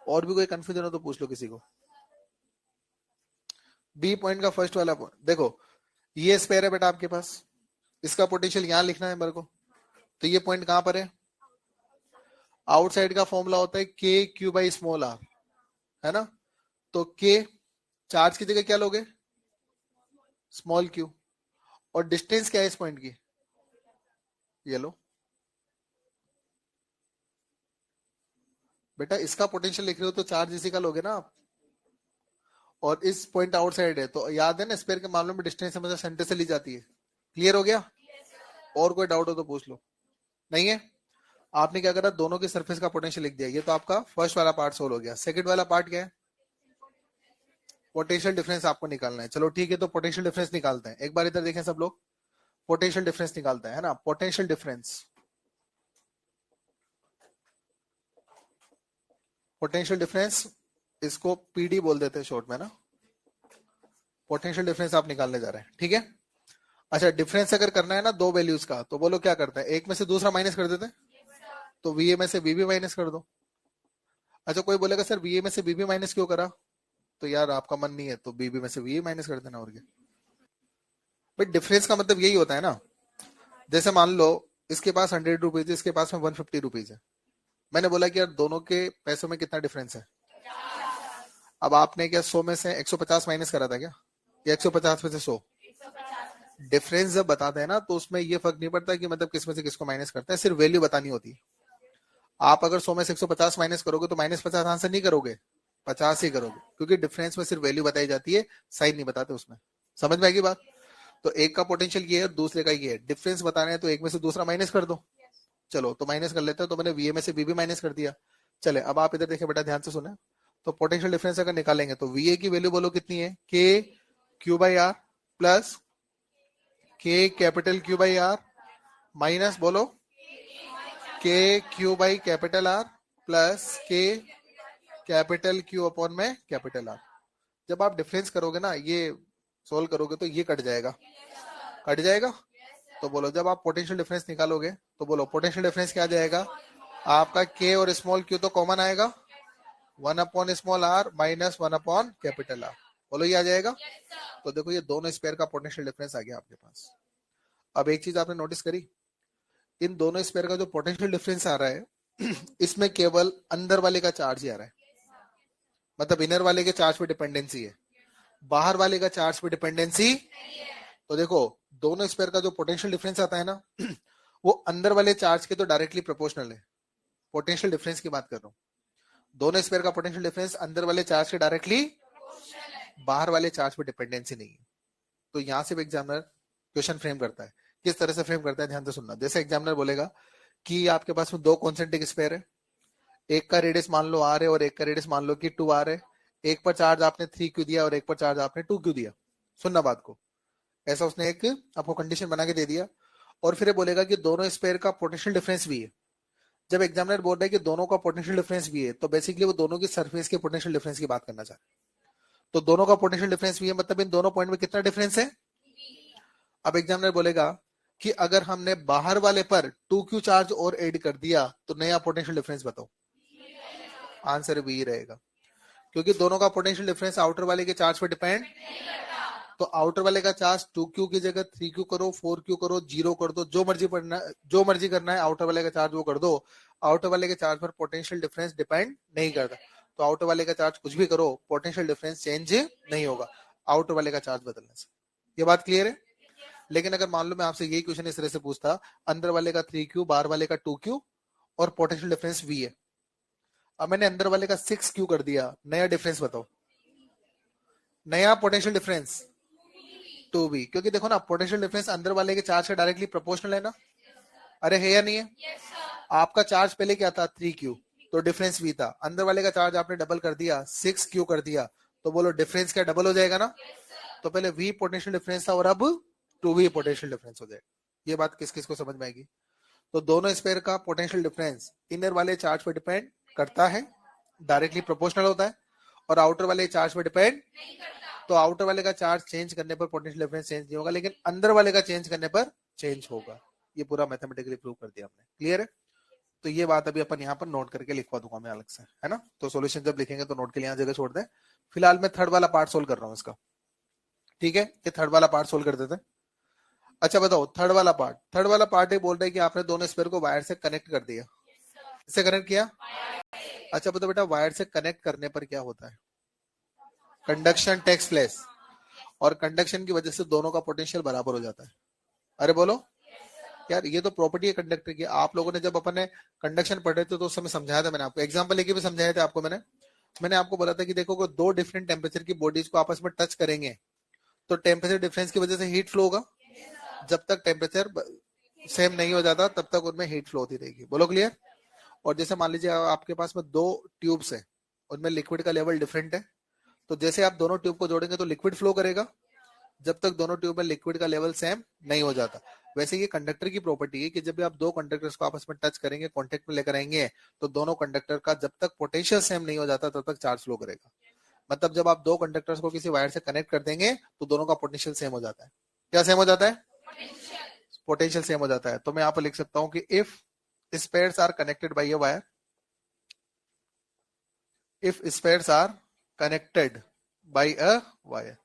और भी कोई कंफ्यूजन हो तो पूछ लो किसी को। बी पॉइंट का फर्स्ट वाला पॉइंट देखो, ये स्पेयर है बेटा आपके पास, इसका पोटेंशियल यहां लिखना है मेरे को, तो ये पॉइंट कहां पर है? आउटसाइड का फॉर्मूला होता है k Q by small are, है ना। तो के चार्ज की जगह क्या लोगे? Small Q. और डिस्टेंस क्या है इस पॉइंट की? ये लो बेटा, इसका पोटेंशियल लिख रहे हो तो चार्ज इसी का लोगे ना आप, और इस पॉइंट आउटसाइड है तो याद है ना स्पेयर के मामले में डिस्टेंस हमेशा सेंटर से ली जाती है। क्लियर हो गया? और कोई डाउट हो तो पूछ लो। नहीं है? आपने क्या करा, दोनों की सरफेस का पोटेंशियल लिख दिया। ये तो आपका फर्स्ट वाला पार्ट सोल्व हो गया। सेकंड वाला पार्ट क्या है? पोटेंशियल डिफरेंस आपको निकालना है। चलो ठीक है, तो पोटेंशियल डिफरेंस निकालते हैं। एक बार इधर देखें सब लोग, पोटेंशियल डिफरेंस निकालते हैं, है ना। पोटेंशियल डिफरेंस, पोटेंशियल डिफरेंस इसको पीडी बोल देते हैं शॉर्ट में ना। पोटेंशियल डिफरेंस आप निकालने जा रहे हैं, ठीक है। अच्छा, डिफरेंस अगर करना है ना दो वैल्यूज का, तो बोलो क्या करते हैं, एक में से दूसरा माइनस कर देते हैं, तो वीए में से वीबी माइनस कर दो। अच्छा कोई बोलेगा सर वीए में से बीबी माइनस क्यों करा? तो यार आपका मन नहीं है तो बीबी में से वीए माइनस कर देना, और क्या। भाई डिफरेंस का मतलब यही होता है ना, जैसे मान लो इसके पास 100 रुपीज है, इसके पास में 150 रुपीज है। मैंने बोला कि यार दोनों के पैसों में कितना डिफरेंस है। अब आपने क्या 100 में से 150 माइनस करा था क्या, या 150 में से 100? डिफरेंस जब बताते हैं ना तो उसमें ये फर्क नहीं पड़ता कि मतलब किसमें से किसको माइनस करता है, सिर्फ वैल्यू बतानी होती है। आप अगर 100 में से 150 माइनस करोगे तो -50 आंसर नहीं करोगे, 50 ही करोगे, क्योंकि डिफरेंस में सिर्फ वैल्यू बताई जाती है, साइन नहीं बताते उसमें। समझ में आएगी बात? तो एक का पोटेंशियल ये है, दूसरे का ये है। डिफरेंस बताना है तो एक में से दूसरा माइनस कर दो। चलो तो माइनस कर लेते हैं, तो मैंने वीए में से बीबी माइनस कर दिया। चले अब आप इधर देखें बेटा, ध्यान से सुने। तो पोटेंशियल डिफरेंस अगर निकालेंगे तो वीए की वैल्यू बोलो कितनी है, k Q by r plus k capital q by r, minus बोलो k Q by capital r plus k capital q upon में कैपिटल आर। जब आप डिफरेंस करोगे ना, ये सोल्व करोगे तो ये कट जाएगा, कट जाएगा। तो बोलो जब आप पोटेंशियल डिफरेंस निकालोगे तो बोलो पोटेंशियल डिफरेंस क्या आ जाएगा आपका, के और स्मॉल क्यू तो कॉमन आएगा, 1 upon small r minus 1 upon capital r. बोलो ये आ जाएगा। तो देखो ये दोनों स्पेयर का पोटेंशियल डिफरेंस आ गया आपके पास। अब एक चीज आपने नोटिस करी, इन दोनों स्पेयर का जो पोटेंशियल डिफरेंस आ रहा है इसमें केवल अंदर वाले का चार्ज ही आ रहा है, मतलब इनर वाले के चार्ज पे डिपेंडेंसी है, बाहर वाले का चार्ज पे डिपेंडेंसी। तो देखो दोनों स्पेयर का जो पोटेंशियल डिफरेंस आता है ना वो अंदर वाले चार्ज के तो डायरेक्टली प्रोपोर्शनल है। पोटेंशियल डिफरेंस की बात कर रहा हूं, दोनों स्पेयर का पोटेंशियल डिफरेंस अंदर वाले चार्ज के डायरेक्टली, बाहर वाले चार्ज पे डिपेंडेंसी नहीं है। तो यहां से एग्जामिनर क्वेश्चन फ्रेम करता है, किस तरह से फ्रेम करता है ध्यान से सुनना। जैसे एग्जामिनर बोलेगा कि आपके पास में दो कॉन्सेंट्रिक स्पेयर है, एक का रेडियस मान लो आर है और एक का रेडियस मान लो कि 2r है, एक पर चार्ज आपने 3q दिया और एक पर चार्ज आपने 2q दिया। सुनना बात को, ऐसा उसने एक आपको कंडीशन बना के दे दिया और फिर ये बोलेगा कि दोनों स्पेयर का पोटेंशियल डिफरेंस भी है। जब एग्जामिनर बोल रहा है कि दोनों का पोटेंशियल डिफरेंस भी है तो बेसिकली वो दोनों की सरफेस के पोटेंशियल डिफरेंस की बात करना चाह रहे हैं। तो दोनों का पोटेंशियल डिफरेंस भी है, मतलब इन दोनों पॉइंट में कितना डिफरेंस है। अब एग्जामिनर बोलेगा कि अगर हमने बाहर वाले पर 2q चार्ज और ऐड कर दिया तो नया पोटेंशियल डिफरेंस बताओ। आंसर बी रहेगा, क्योंकि दोनों का पोटेंशियल डिफरेंस आउटर वाले के चार्ज पर डिपेंड। तो आउटर वाले का चार्ज 2q की जगह 3q करो, 4q करो, 0 कर दो, जो मर्जी पढ़ना, जो मर्जी करना है, आउटर वाले का चार्ज वो कर दो। आउटर वाले के चार्ज पर पोटेंशियल डिफरेंस डिपेंड नहीं करता। तो आउटर वाले का चार्ज कुछ भी करो, पोटेंशियल डिफरेंस चेंज नहीं होगा आउटर वाले का चार्ज बदलने से। ये बात क्लियर है। लेकिन अगर मान लो मैं आपसे यही क्वेश्चन इस तरह से पूछता, अंदर वाले का 3q, बाहर वाले का 2q और पोटेंशियल डिफरेंस v है, अब मैंने अंदर वाले का 6q कर दिया, नया डिफरेंस बताओ, नया पोटेंशियल डिफरेंस 2v। क्योंकि देखो ना पोटेंशियल डिफरेंस अंदर वाले के चार्ज से डायरेक्टली प्रोपोर्शनल है ना, अरे है या नहीं है। आपका चार्ज पहले क्या था 3q, तो डिफरेंस v था, अंदर वाले का चार्ज आपने डबल कर दिया 6q कर दिया, तो बोलो डिफरेंस क्या डबल हो जाएगा ना। तो पहले v पोटेंशियल डिफरेंस था और अब 2v पोटेंशियल डिफरेंस हो जाएगा। ये बात किस किस को समझ में आएगी। तो दोनों स्पेयर का पोटेंशियल डिफरेंस इनर वाले चार्ज पर डिपेंड करता है, डायरेक्टली प्रोपोर्शनल होता है, और आउटर वाले चार्ज पर डिपेंड। तो आउटर वाले का चार्ज चेंज करने पर पोटेंशियल डिफरेंस चेंज नहीं होगा, लेकिन अंदर वाले का चेंज करने पर चेंज होगा। ये पूरा मैथमेटिकली प्रूव कर दिया हमने। क्लियर है। तो ये बात अभी अपन यहाँ पर नोट करके लिखवा दूंगा मैं अलग से, है ना। तो सॉल्यूशन जब लिखेंगे तो नोट के लिए यहाँ जगह छोड़ दें। फिलहाल मैं थर्ड वाला पार्ट सोल्व कर रहा हूँ इसका, ठीक है। ये थर्ड वाला पार्ट सोल्व कर देते हैं। अच्छा बताओ, थर्ड वाला पार्ट ये बोल रहा है कि आपने दोनों स्पेयर को वायर से कनेक्ट कर दिया। इससे कनेक्ट किया। अच्छा बताओ बेटा, वायर से कनेक्ट करने पर क्या होता है। कंडक्शन टेक्स प्लेस, और कंडक्शन की वजह से दोनों का पोटेंशियल बराबर हो जाता है। अरे बोलो यार, ये तो प्रॉपर्टी है कंडक्टर की। आप लोगों ने जब अपन ने कंडक्शन पढ़े थे तो उस समय समझाया था मैंने आपको, एग्जांपल लेके भी समझाया था आपको मैंने आपको बोला था कि देखो अगर दो डिफरेंट टेम्परेचर की बॉडीज को आपस में टच करेंगे तो टेम्परेचर डिफरेंस की वजह से हीट फ्लो होगा। जब तक टेम्परेचर सेम नहीं हो जाता तब तक उनमें हीट फ्लो होती रहेगी। बोलो क्लियर। और जैसे मान लीजिए आपके पास में दो ट्यूब्स है, उनमें लिक्विड का लेवल डिफरेंट है, तो जैसे आप दोनों ट्यूब को जोड़ेंगे तो लिक्विड फ्लो करेगा जब तक दोनों ट्यूब में लिक्विड का लेवल सेम नहीं हो जाता। वैसे ये कंडक्टर की प्रॉपर्टी है कि जब भी आप दो कंडक्टर्स को आपस में टच करेंगे, कांटेक्ट में लेकर आएंगे, तो दोनों कंडक्टर का जब तक पोटेंशियल सेम नहीं हो जाता तब तक चार्ज फ्लो करेगा। मतलब जब आप दो कंडक्टर्स को किसी वायर से कनेक्ट कर देंगे तो दोनों का पोटेंशियल सेम हो जाता है। क्या सेम हो जाता है। पोटेंशियल सेम हो जाता है। तो मैं यहाँ पर लिख सकता हूँ कि if spheres are connected by a wire, if spheres are connected by a wire.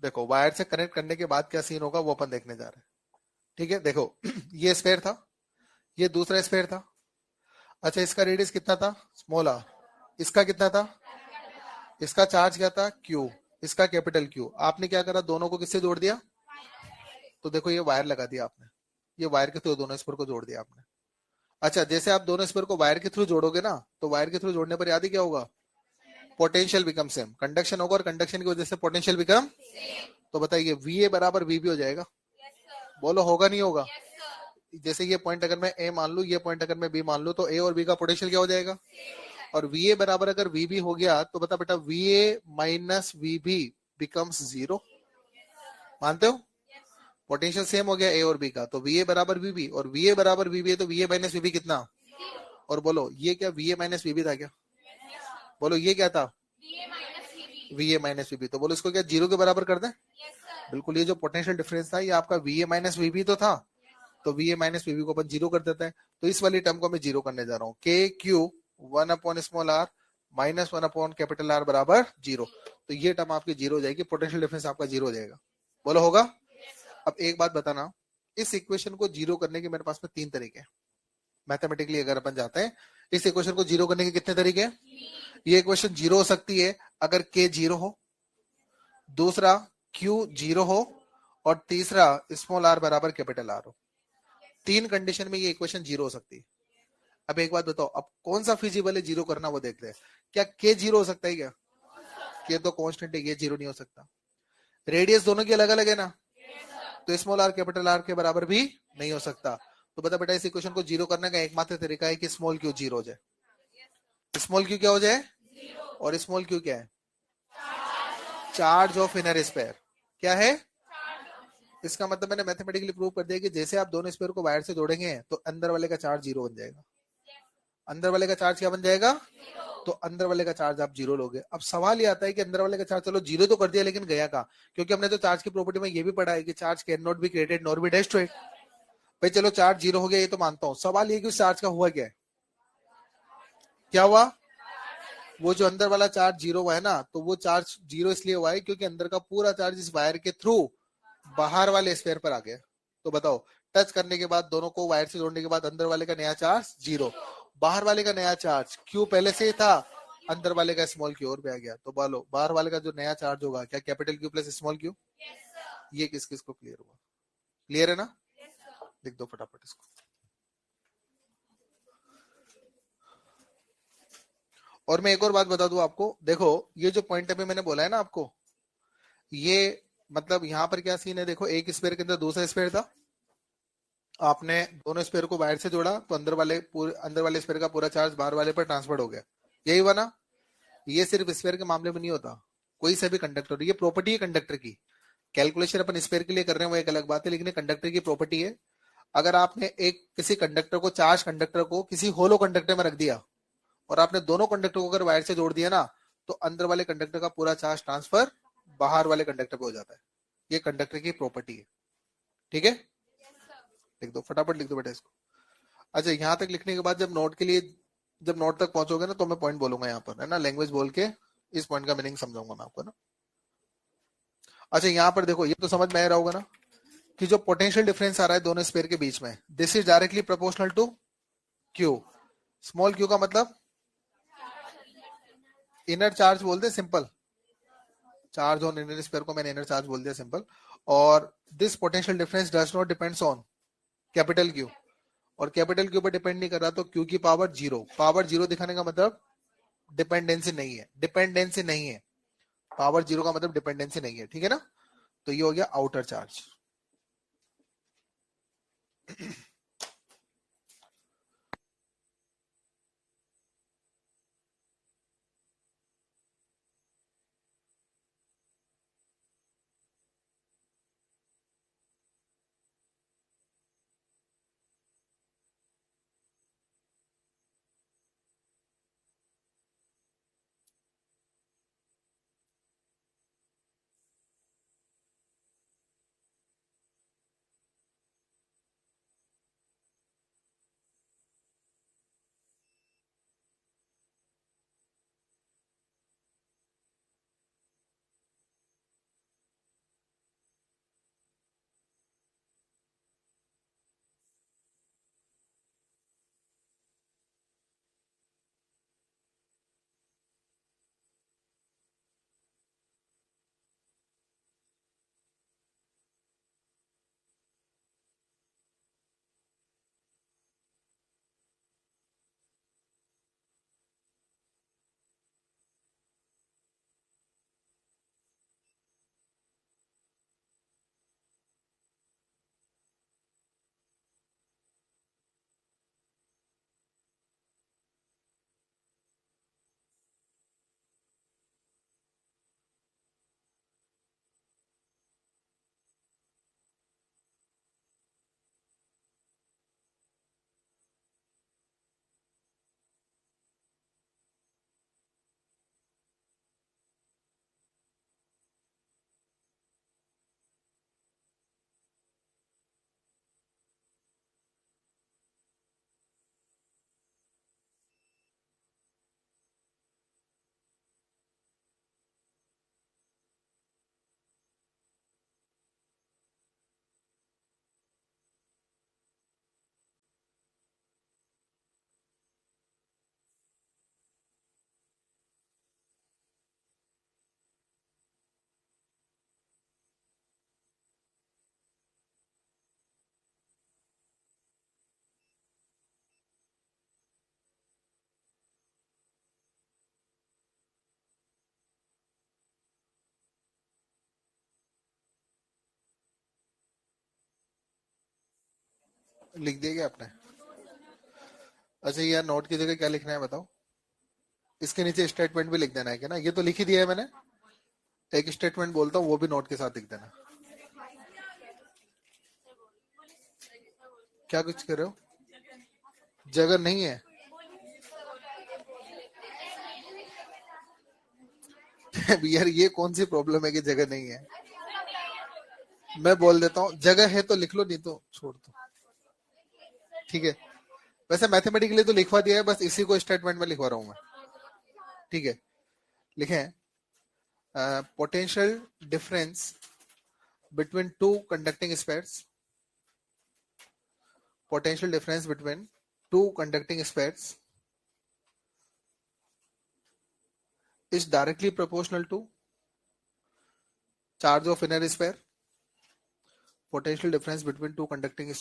देखो वायर से कनेक्ट करने के बाद क्या सीन होगा वो अपन देखने जा रहे हैं, ठीक है। देखो ये स्पेयर था, ये दूसरा स्पेयर था। अच्छा इसका रेडियस कितना था, स्मॉल आर। इसका कितना था, इसका चार्ज क्या था क्यू, इसका कैपिटल क्यू। आपने क्या करा, दोनों को किससे जोड़ दिया, तो देखो ये वायर लगा दिया आपने, ये वायर के थ्रू दोनों स्पेयर को जोड़ दिया आपने। अच्छा जैसे आप दोनों स्पेयर को वायर के थ्रू जोड़ोगे ना, तो वायर के थ्रू जोड़ने पर याद ही क्या होगा, पोटेंशियल बिकम सेम। कंडक्शन होगा और कंडक्शन की वजह से पोटेंशियल बिकम, तो बताइए वीए बराबर वीबी हो जाएगा। बोलो होगा नहीं होगा। जैसे ये पॉइंट अगर मैं ए मान लू, ये पॉइंट अगर मैं बी मान लू, तो ए और बी का पोटेंशियल क्या हो जाएगा। और वीए बराबर अगर वीबी हो गया तो बता बेटा वीए माइनस वीबी बिकम्स जीरो। मानते हो, पोटेंशियल सेम हो गया ए और बी का, तो वीए बराबर वीबी, और वीए बराबर वीबी है तो वीए माइनस वीबी कितना। और बोलो ये क्या वीए माइनस वीबी था क्या, बोलो ये क्या था वीए माइनस वीबी। तो बोलो इसको क्या जीरो के बराबर कर दें। बिल्कुल, ये जो पोटेंशियल डिफरेंस था ये आपका वीए माइनस वीबी तो था, तो वीए माइनस वीबी को अपन जीरो कर देते हैं। तो इस वाली टर्म को मैं जीरो करने जा रहा हूँ। K q 1 upon small r -1 upon capital r बराबर 0। तो ये टर्म आपकी 0 हो जाएगी, पोटेंशियल डिफरेंस आपका 0 हो जाएगा। बोलो होगा? अब एक बात बताना, इस इक्वेशन को 0 करने के मेरे पास में 3 तरीके हैं। मैथमेटिकली अगर अपन जाते हैं, इस इक्वेशन को 0 करने के कितने तरीके हैं? ये इक्वेशन 0 हो सकती है अगर k 0 हो, दूसरा q 0 हो, और तीसरा स्मॉल r बराबर कैपिटल आर हो। 3 कंडीशन में ये इक्वेशन 0 हो सकती है। अब एक बात बताओ, अब कौन सा फिजिबल है 0 करना, वो देखते हैं। क्या k 0 हो सकता है? क्या k तो कांस्टेंट है, ये 0 नहीं हो सकता। रेडियस दोनों की अलग अलग है ना, तो स्मॉल आर कैपिटल आर के बराबर भी नहीं हो सकता। तो बता बेटा, इस इक्वेशन को 0 करने का एकमात्र तरीका है कि स्मॉल क्यू 0 हो जाए। स्मॉल क्यू क्या हो जाए? और स्मॉल क्यू क्या है? Charge of inner sphere. क्या है? इसका मतलब मैंने मैथमेटिकली प्रूव कर दिया कि जैसे आप दोनों स्फीयर को वायर से जोड़ेंगे तो अंदर वाले का चार्ज 0 बन जाएगा। अंदर वाले का चार्ज क्या बन जाएगा? तो अंदर वाले का चार्ज आप 0 लोगे। अब सवाल ये आता है कि अंदर वाले का चार्ज चलो 0 तो कर दिया, लेकिन गया कहाँ? क्योंकि हमने तो चार्ज की प्रॉपर्टी में ये भी पढ़ा है कि charge can not be created nor be destroyed. भाई चलो चार्ज 0 हो गया, ये तो मानता हूं। सवाल ये कि उस चार्ज का हुआ क्या है? क्या हुआ? वो जो अंदर वाला चार्ज 0 हुआ है ना, तो वो चार्ज 0 इसलिए हुआ है क्योंकि अंदर का पूरा चार्ज इस वायर के थ्रू बाहर वाले स्फीयर पर आ गया। तो बताओ, टच करने के बाद, दोनों को वायर से जोड़ने के बाद अंदर वाले का नया चार्ज 0, बाहर वाले का नया चार्ज क्यू पहले से ही था, अंदर वाले का स्मॉल क्यू और भी आ गया। तो बोलो, बाहर वाले का जो नया चार्ज होगा क्या capital Q plus small Q? ये किस किस को क्लियर हुआ? क्लियर है ना? लिख दो फटाफट इसको। और मैं एक और बात बता दूं आपको, देखो ये जो पॉइंट अभी मैंने बोला है ना आपको, ये मतलब यहाँ पर क्या सीन है, देखो एक स्फीयर के अंदर दूसरा स्फीयर था, आपने दोनों स्फीयर को वायर से जोड़ा तो अंदर वाले स्फीयर का पूरा चार्ज बाहर वाले पर ट्रांसफर हो गया। यही हुआ ना? ये सिर्फ स्फीयर के मामले में नहीं होता, कोई से भी कंडक्टर, ये प्रॉपर्टी है कंडक्टर की। कैलकुलेशन अपन स्फीयर के लिए कर रहे हैं वो एक अलग बात है, लेकिन ये कंडक्टर की प्रॉपर्टी है। अगर आपने एक किसी कंडक्टर को, चार्ज कंडक्टर को किसी होलो कंडक्टर में रख दिया और आपने दोनों कंडक्टर को अगर वायर से जोड़ दिया ना, तो अंदर वाले कंडक्टर का पूरा चार्ज ट्रांसफर बाहर वाले कंडक्टर पे हो जाता है। ये कंडक्टर की प्रॉपर्टी है। ठीक है? लिख दो फटाफट, लिख दो बेटा इसको। अच्छा, यहां तक लिखने के बाद जब नोट तक पहुंचोगे ना, तो मैं पॉइंट बोलूंगा यहाँ पर, है ना, लैंग्वेज बोल के इस पॉइंट का मीनिंग समझाऊंगा मैं आपको ना। अच्छा, यहाँ पर देखो, ये तो समझ में आ रहा होगा ना कि जो पोटेंशियल डिफरेंस आ रहा है दोनों स्पेयर के बीच में, this is directly proportional to q. Small q का मतलब इनर चार्ज बोलते, simple charge on inner sphere को मैंने इनर चार्ज बोल दिया, सिंपल। और this potential difference does not depends on capital q, और कैपिटल क्यू पर डिपेंड नहीं कर रहा, तो क्यू की पावर 0, पावर 0 दिखाने का मतलब डिपेंडेंसी नहीं है, डिपेंडेंसी नहीं है। पावर 0 का मतलब डिपेंडेंसी नहीं है, ठीक है ना? तो ये हो गया आउटर चार्ज। लिख दिया क्या आपने? अच्छा यार, नोट की जगह क्या लिखना है बताओ? इसके नीचे स्टेटमेंट भी लिख देना है क्या ना? ये तो लिख ही दिया है मैंने। एक स्टेटमेंट बोलता हूँ, वो भी नोट के साथ लिख देना। क्या कुछ कर रहे हो? जगह नहीं है? यार ये कौन सी प्रॉब्लम है कि जगह नहीं है? मैं बोल देता हूँ, जगह है तो लिख लो, नहीं तो छोड़ दो। ठीक है। वैसे मैथमेटिकली तो लिखवा दिया है, बस इसी को स्टेटमेंट में लिखवा रहा हूँ मैं। ठीक है। लिखें, potential difference between two conducting spheres, potential difference between two conducting spheres is directly proportional to charge of inner sphere. Potential difference between two conducting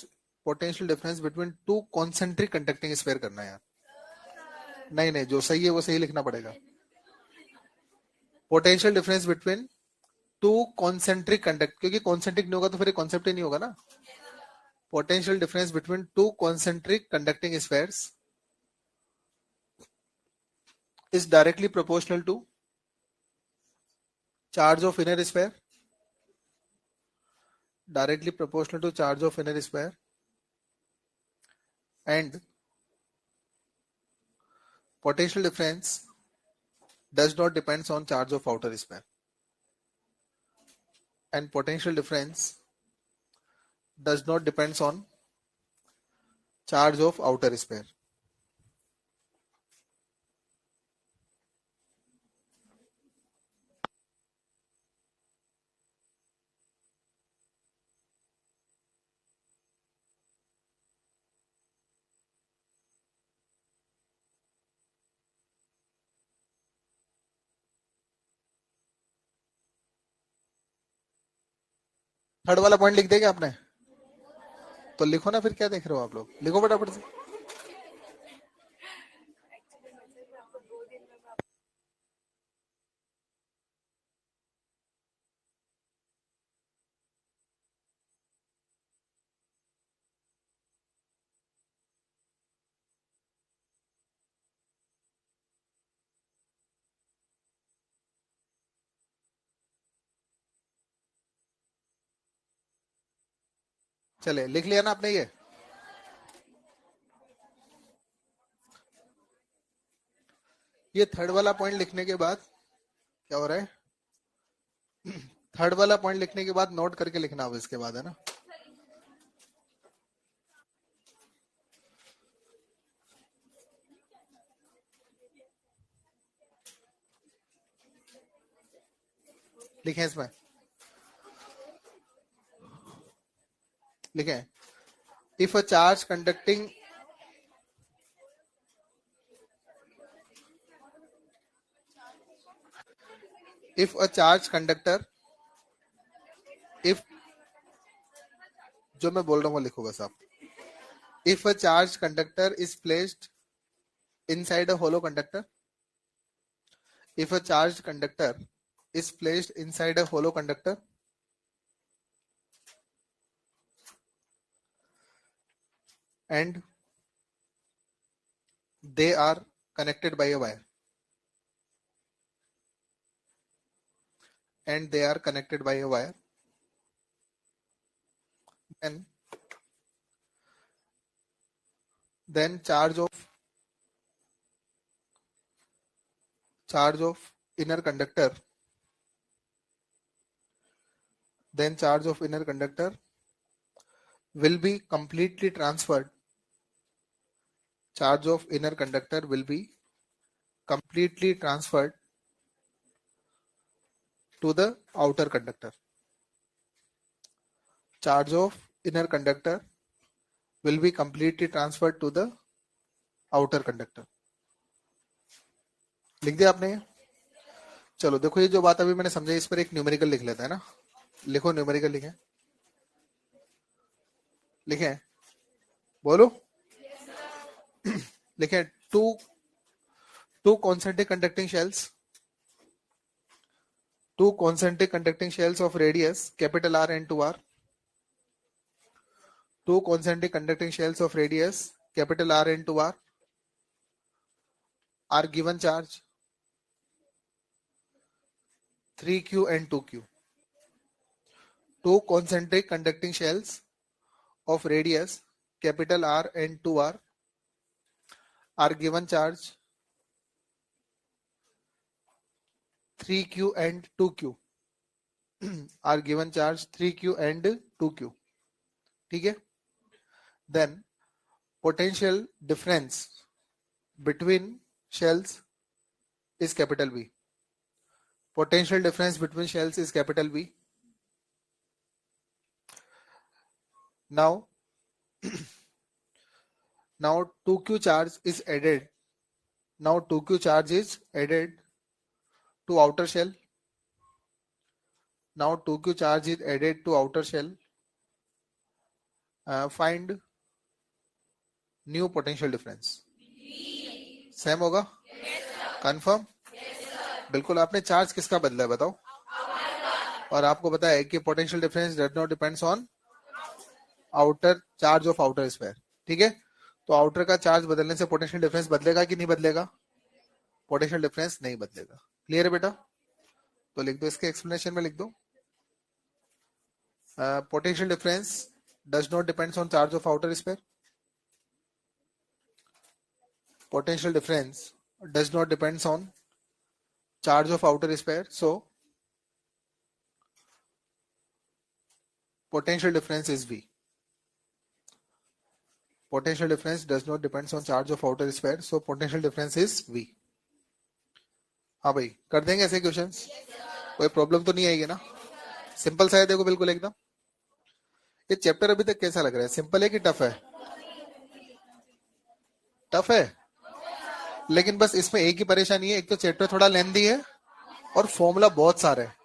potential difference between two concentric conducting sphere करना है यार। नहीं नहीं, जो सही है वो सही लिखना पड़ेगा। Potential difference between to concentric conduct, क्योंकि कॉन्सेंट्रिक नहीं होगा तो फिर कॉन्सेप्ट ही नहीं होगा ना। Potential difference between to concentric conducting spheres is directly proportional to charge of inner sphere, directly proportional to charge of inner sphere, and potential difference does not depends on charge of outer sphere, and potential difference does not depends on charge of outer sphere. Third वाला point लिख देगा आपने? तो लिखो ना, फिर क्या देख रहे हो आप लोग, लिखो फटाफट से। चले, लिख लिया ना आपने? ये थर्ड वाला पॉइंट लिखने के बाद क्या हो रहा है? थर्ड वाला पॉइंट लिखने के बाद नोट करके लिखना अब इसके बाद, है ना? लिखें इसमें, लिखें, if a charge conducting if a charge conductor, if, जो मैं बोल रहा हूँ वो लिखो बस आप। if a charge conductor is placed inside a hollow conductor, if a charged conductor is placed inside a hollow conductor and they are connected by a wire, and they are connected by a wire, then charge of inner conductor, then charge of inner conductor will be completely transferred, charge of inner conductor will be completely transferred to the outer conductor, charge of inner conductor will be completely transferred to the outer conductor। लिख दिया आपने ये? चलो देखो, ये जो बात अभी मैंने समझाई, इस पर एक न्यूमेरिकल लिख लेते हैं ना। लिखो, न्यूमेरिकल लिखें, लिखें, बोलो, लिखें, to concentric conducting shells, two concentric conducting shells of radius capital R and 2R, two concentric conducting shells of radius capital R and 2R are given charge 3q and 2q. Two concentric conducting shells of radius capital R and 2R are given charge 3q and 2q are given charge 3q and 2q. ठीक है? Then potential difference between shells is capital V. Potential difference between shells is capital V. Now 2q charge is added. Now 2q charge is added to outer shell. Now 2q charge is added to outer shell. Find new potential difference. Same होगा? Confirm? बिल्कुल. आपने charge किसका बदला है बताओ? और आपको पता है कि potential difference does not depends on outer charge of outer sphere. ठीक है? तो आउटर का चार्ज बदलने से पोटेंशियल डिफरेंस बदलेगा कि नहीं बदलेगा? पोटेंशियल डिफरेंस नहीं बदलेगा. क्लियर है बेटा? तो लिख दो, इसके एक्सप्लेनेशन में लिख दो, potential difference does not depends on charge of outer sphere. Potential difference does not depends on charge of outer sphere. So potential difference is V. Potential difference does not depends on charge of outer sphere. So potential difference is V. हाँ भाई, कर देंगे ऐसे questions? कोई problem तो नहीं आएगी ना? सिंपल सा है, देखो बिल्कुल एकदम. ये चैप्टर अभी तक कैसा लग रहा है? सिंपल है कि टफ है? टफ है. लेकिन बस इसमें एक ही परेशानी है, एक तो चैप्टर थोड़ा लेंथी है और फॉर्मूला बहुत सारे हैं.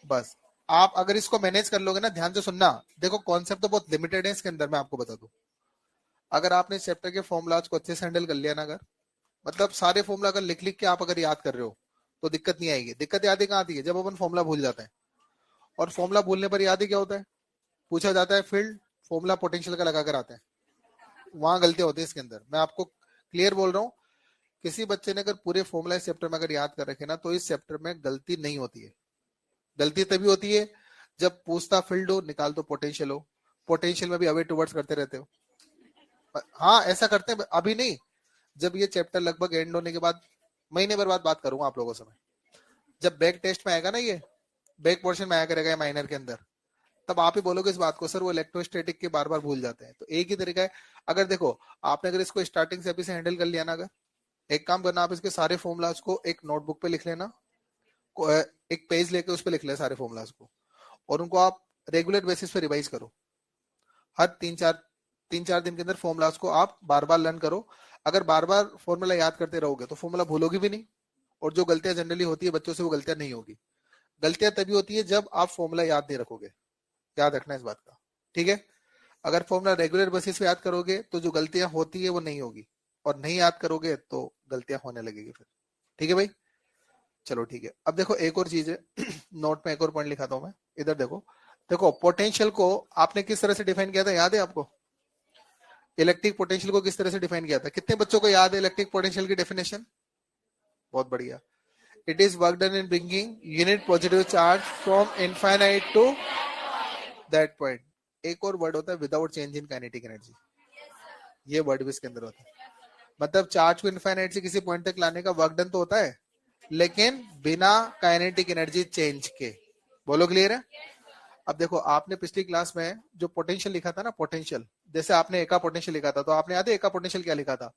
बस आप अगर इसको मैनेज कर लोगे ना, ध्यान से सुनना, देखो कॉन्सेप्ट तो बहुत लिमिटेड है इसके अंदर. मैं आपको बता दूं, अगर आपने चैप्टर के फॉर्मूलाज को अच्छे से हैंडल कर लिया ना, अगर मतलब सारे फॉर्मूला अगर लिख लिख के आप अगर याद कर रहे हो तो दिक्कत नहीं आएगी. दिक्कत याद ही कहाँ आती है? जब अपन फॉर्मूला भूल जाते हैं. और फॉर्मूला भूलने पर याद ही क्या होता है? पूछा जाता है फील्ड फॉर्मूला पोटेंशियल का लगा कर आते हैं. वहां गलतियां होती है इसके अंदर. मैं आपको क्लियर बोल रहा हूँ, किसी बच्चे ने अगर पूरे फॉर्मूला इस चैप्टर में अगर याद कर रखे ना, तो इस चैप्टर में गलती नहीं होती है. गलती तभी होती है जब पूछता फील्ड हो, निकाल तो पोटेंशियल हो. पोटेंशियल में भी अवे टुवर्ड्स करते रहते हो. हाँ ऐसा करते हैं, अभी नहीं. जब ये चैप्टर लगभग एंड होने के बाद महीने भर बाद बात करूंगा आप लोगों से मैं. जब बैक टेस्ट में आएगा ना, ये बैक पोर्शन में आया करेगा माइनर के अंदर, तब आप ही बोलोगे इस बात को, सर वो इलेक्ट्रोस्टैटिक के बार बार भूल जाते हैं. तो एक ही तरीका है. अगर देखो आपने अगर इसको स्टार्टिंग से अभी से हैंडल कर लिया ना, अगर एक काम करना, आप इसके सारे फॉर्मूलाज को एक नोटबुक पे लिख लेना, एक पेज लेके उस पे लिख ले सारे फॉर्मूलाज को, और उनको आप रेगुलर बेसिस पे रिवाइज करो. हर तीन चार दिन के अंदर फॉर्मूलाज को आप बार बार लर्न करो. अगर बार बार फॉर्मूला याद करते रहोगे तो फॉर्मूला भूलोगे भी नहीं, और जो गलतियां जनरली होती है बच्चों से, वो गलतियां नहीं होगी. गलतियां तभी होती है जब आप फॉर्मूला याद नहीं रखोगे. याद रखना इस बात का. ठीक है? अगर फॉर्मूला रेगुलर बेसिस पे याद करोगे तो जो गलतियां होती है वो नहीं होगी, और नहीं याद करोगे तो गलतियां होने लगेगी फिर. ठीक है भाई? चलो ठीक है. अब देखो एक और चीज है, नोट में एक और पॉइंट लिखाता हूं मैं. इधर देखो, देखो पोटेंशियल को आपने किस तरह से डिफाइन किया था, याद है आपको? इलेक्ट्रिक पोटेंशियल को किस तरह से डिफाइन किया था? कितने बच्चों को याद है इलेक्ट्रिक पोटेंशियल की डेफिनेशन? बहुत बढ़िया. It is work done in bringing unit positive charge from infinite to that point. एक और वर्ड होता है without change in kinetic energy. ये वर्ड भी इसके अंदर होता है. मतलब चार्ज को इनफाइनाइट से किसी पॉइंट तक लाने का वर्क डन तो होता है, लेकिन बिना काइनेटिक एनर्जी चेंज के. बोलो क्लियर है? अब देखो आपने पिछली क्लास में जो पोटेंशियल लिखा था ना, पोटेंशियल, जैसे आपने एका पोटेंशियल लिखा था, तो आपने याद है एका पोटेंशियल क्या लिखा था?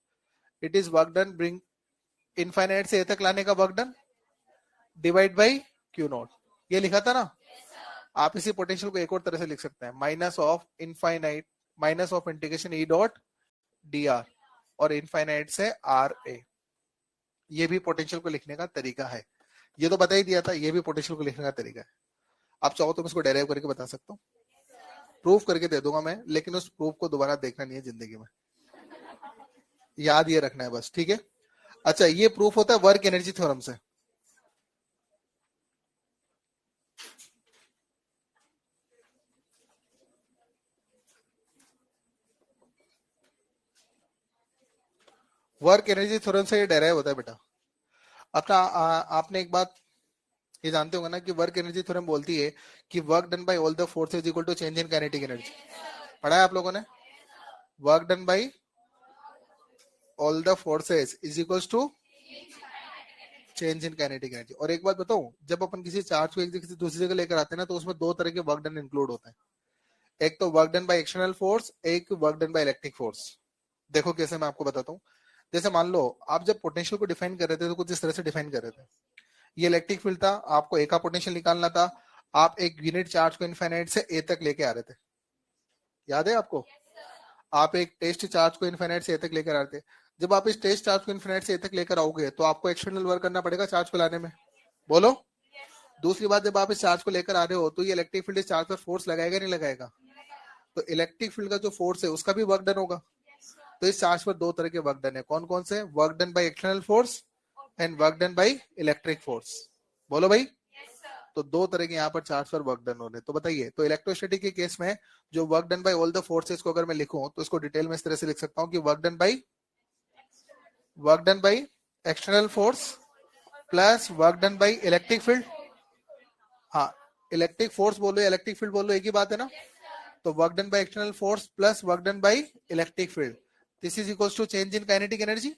It is work done bring infinite से ए तक लाने का work done divide by q not. ये लिखा था ना. आप इसी पोटेंशियल को एक और तरह से लिख सकते हैं, minus of infinite, minus of integration E dot D R, और इनफाइनाइट से आर ए. ये भी पोटेंशियल को लिखने का तरीका है. ये तो बता ही दिया था, ये भी पोटेंशियल को लिखने का तरीका है. आप चाहो तो मैं इसको डेराइव करके बता सकता हूँ, प्रूफ करके दे दूंगा मैं, लेकिन उस प्रूफ को दोबारा देखना नहीं है जिंदगी में. याद ये रखना है बस. ठीक है? अच्छा, ये प्रूफ होता है वर्क एनर्जी थ्योरम से. वर्क एनर्जी थ्योरम से ये डेराइव होता है बेटा। अपना आपने एक बात ये जानते होंगे ना कि वर्क एनर्जी थ्योरम बोलती है कि work done by all the forces equal to change in kinetic energy. पढ़ा है आप लोगों ने? Work done by all the forces is equals to change in kinetic energy. और एक बात बताऊं, जब अपन किसी चार्ज को एक जगह से दूसरी जगह लेकर आते हैं ना, तो उसमें दो तरह के वर्क डन इंक्लूड होते हैं। एक तो work done by external force, एक work done by electric force. देखो कैसे, मैं आपको बताता हूँ। जैसे मान लो आप जब पोटेंशियल को डिफाइन कर रहे थे तो कुछ इस तरह से डिफाइन कर रहे थे। ये इलेक्ट्रिक फील्ड था, आपको ए का पोटेंशियल निकालना था। आप एक यूनिट चार्ज को इनफाइनाइट से ए तक लेके आ रहे थे, याद है आपको? आप एक टेस्ट चार्ज को इनफाइनाइट से ए तक लेकर आ रहे थे। जब आप इस टेस्ट चार्ज को इनफाइनाइट से ए तक लेकर आओगे तो आपको एक्सटर्नल वर्क करना पड़ेगा चार्ज को लाने में। बोलो। दूसरी बात, जब आप इस चार्ज को लेकर आ रहे हो तो ये इलेक्ट्रिक फील्ड इस चार्ज पर फोर्स लगाएगा नहीं लगाएगा? तो इलेक्ट्रिक फील्ड का जो फोर्स है उसका भी वर्क डन होगा। तो इस चार्ज पर दो तरह के वर्क डन है। कौन कौन से? Work done by external force and work done by electric force. बोलो भाई। तो दो तरह के यहाँ पर चार्ज पर वर्क डन हो रहे। तो बताइए, तो इलेक्ट्रोस्टैटिक के केस में जो work done by all the forces को अगर मैं लिखूं तो इसको डिटेल में इस तरह से लिख सकता हूं कि work done by external force plus work done by electric field. हाँ, इलेक्ट्रिक फोर्स बोलो या इलेक्ट्रिक फील्ड बोलो, एक ही बात है ना। तो work done by external force plus work done by electric field, this is equals to change in kinetic energy.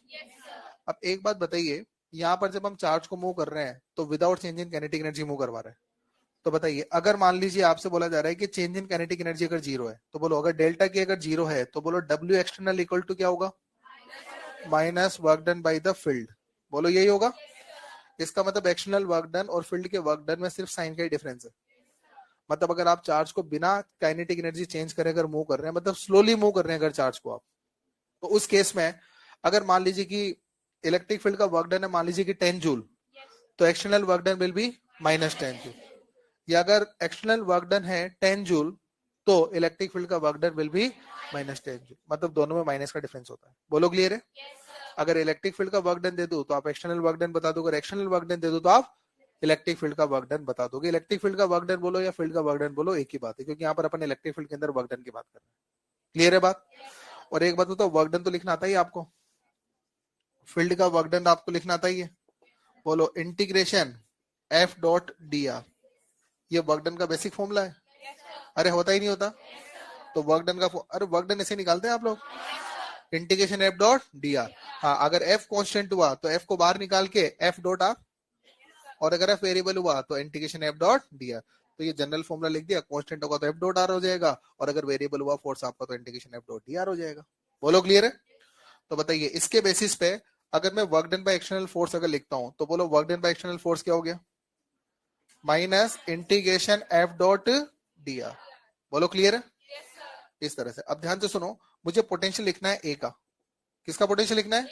अब एक बात बताइए, यहाँ पर जब हम चार्ज को मूव कर रहे हैं तो without change in kinetic energy move करवा रहे हैं। तो बताइए, अगर मान लीजिए आपसे बोला जा रहा है कि चेंज इन काइनेटिक एनर्जी अगर जीरो है तो बोलो, अगर डेल्टा की अगर जीरो है तो बोलो डब्ल्यू एक्सटर्नल इक्वल टू क्या होगा? Minus work done by the field. बोलो यही होगा। इसका मतलब एक्सटर्नल वर्क डन और फील्ड के वर्क डन में सिर्फ साइन का ही डिफरेंस है। मतलब अगर आप चार्ज को बिना काइनेटिक एनर्जी चेंज करे अगर मूव कर रहे हैं, मतलब स्लोली मूव कर रहे हैं अगर चार्ज को आप, तो उस केस में अगर मान लीजिए कि इलेक्ट्रिक फील्ड का वर्क डन है मान लीजिए कि 10 जूल, तो external work done will be minus 10 joule. या अगर एक्सटर्नल वर्क डन है 10 जूल तो इलेक्ट्रिक फील्ड का work done will be minus 10 joule. मतलब दोनों में माइनस का डिफरेंस होता है। बोलो क्लियर है? अगर इलेक्ट्रिक फील्ड का वर्क डन दे दो तो आप एक्सटर्नल वर्क डन बता दो, अगर एक्सटर्नल वर्क डन दे दो तो आप इलेक्ट्रिक फील्ड का वर्क डन बता दोगे। इलेक्ट्रिक फील्ड का वर्क डन बोलो या फील्ड का वर्क डन बोलो, एक ही बात है, क्योंकि यहाँ पर अपन इलेक्ट्रिक फील्ड के अंदर वर्क डन की बात कर रहे हैं। क्लियर है बात? और एक बात बताओ, वर्क डन तो लिखना आता ही आपको, फील्ड का वर्क डन आपको लिखना आता ही है। बोलो, integration F dot D are, ये वर्क डन का बेसिक फॉर्मूला है। अरे होता ही नहीं होता? तो वर्क डन का अरे वर्क डन ऐसे निकालते हैं आप लोग, integration F dot D are. हाँ, अगर एफ कांस्टेंट हुआ तो एफ को बाहर निकाल के एफ डॉट आर, और अगर एफ वेरिएबल हुआ तो integration F dot D are. तो ये जनरल फॉर्मूला लिख दिया, कांस्टेंट होगा तो एफ डॉट आर हो जाएगा, और अगर वेरिएबल हुआ फोर्स आपका तो integration F dot D are हो जाएगा। बोलो क्लियर है? तो बताइए, इसके बेसिस पे अगर मैं work done by external force अगर लिखता हूं तो बोलो work done by external force क्या हो गया? Minus integration F dot D are. बोलो क्लियर है? इस तरह से। अब ध्यान से सुनो, मुझे पोटेंशियल लिखना है ए का। किसका पोटेंशियल लिखना है?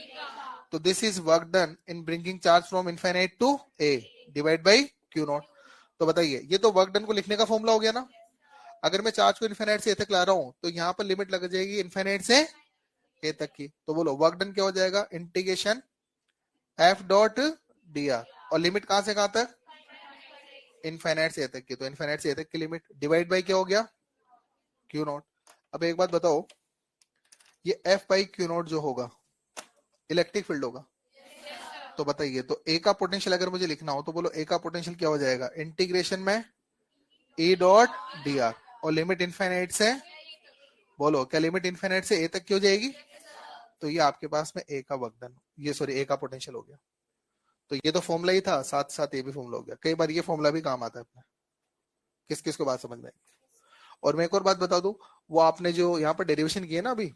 तो this is work done in bringing charge from infinite to A divide by q nought. तो बताइए, ये तो वर्क डन को लिखने का फॉर्मूला हो गया ना। अगर मैं चार्ज को इनफाइनाइट से ए तक ला रहा हूं तो यहाँ पर लिमिट लग जाएगी इनफाइनाइट से ए तक की। तो बोलो वर्क डन क्या हो जाएगा? Integration F dot D R, और लिमिट कहां से कहां तक? इनफाइनाइट से ए तक की। तो इनफाइनाइट से ए तक की लिमिट डिवाइड बाई क्या हो गया? Q not. अब एक बात बताओ, ये एफ बाई क्यू नॉट जो होगा इलेक्ट्रिक फील्ड होगा। तो बताइए, तो ए का पोटेंशियल अगर मुझे लिखना हो तो बोलो ए का पोटेंशियल क्या हो जाएगा? इंटीग्रेशन में ए डॉट डी आर, और लिमिट इनफाइनाइट से, बोलो क्या लिमिट इनफाइनाइट से ए तक की हो जाएगी? तो ये आपके पास में ए का वर्क डन, ये सॉरी ए का पोटेंशियल हो गया। तो ये तो फॉर्मूला ही था, साथ साथ ये भी फॉर्मूला हो गया। कई बार ये फॉर्मूला भी काम आता है अपने, किस किस को बात समझ में आई? और मैं एक और बात बता दूं, वो आपने जो यहाँ पर डेरिवेशन किए ना अभी,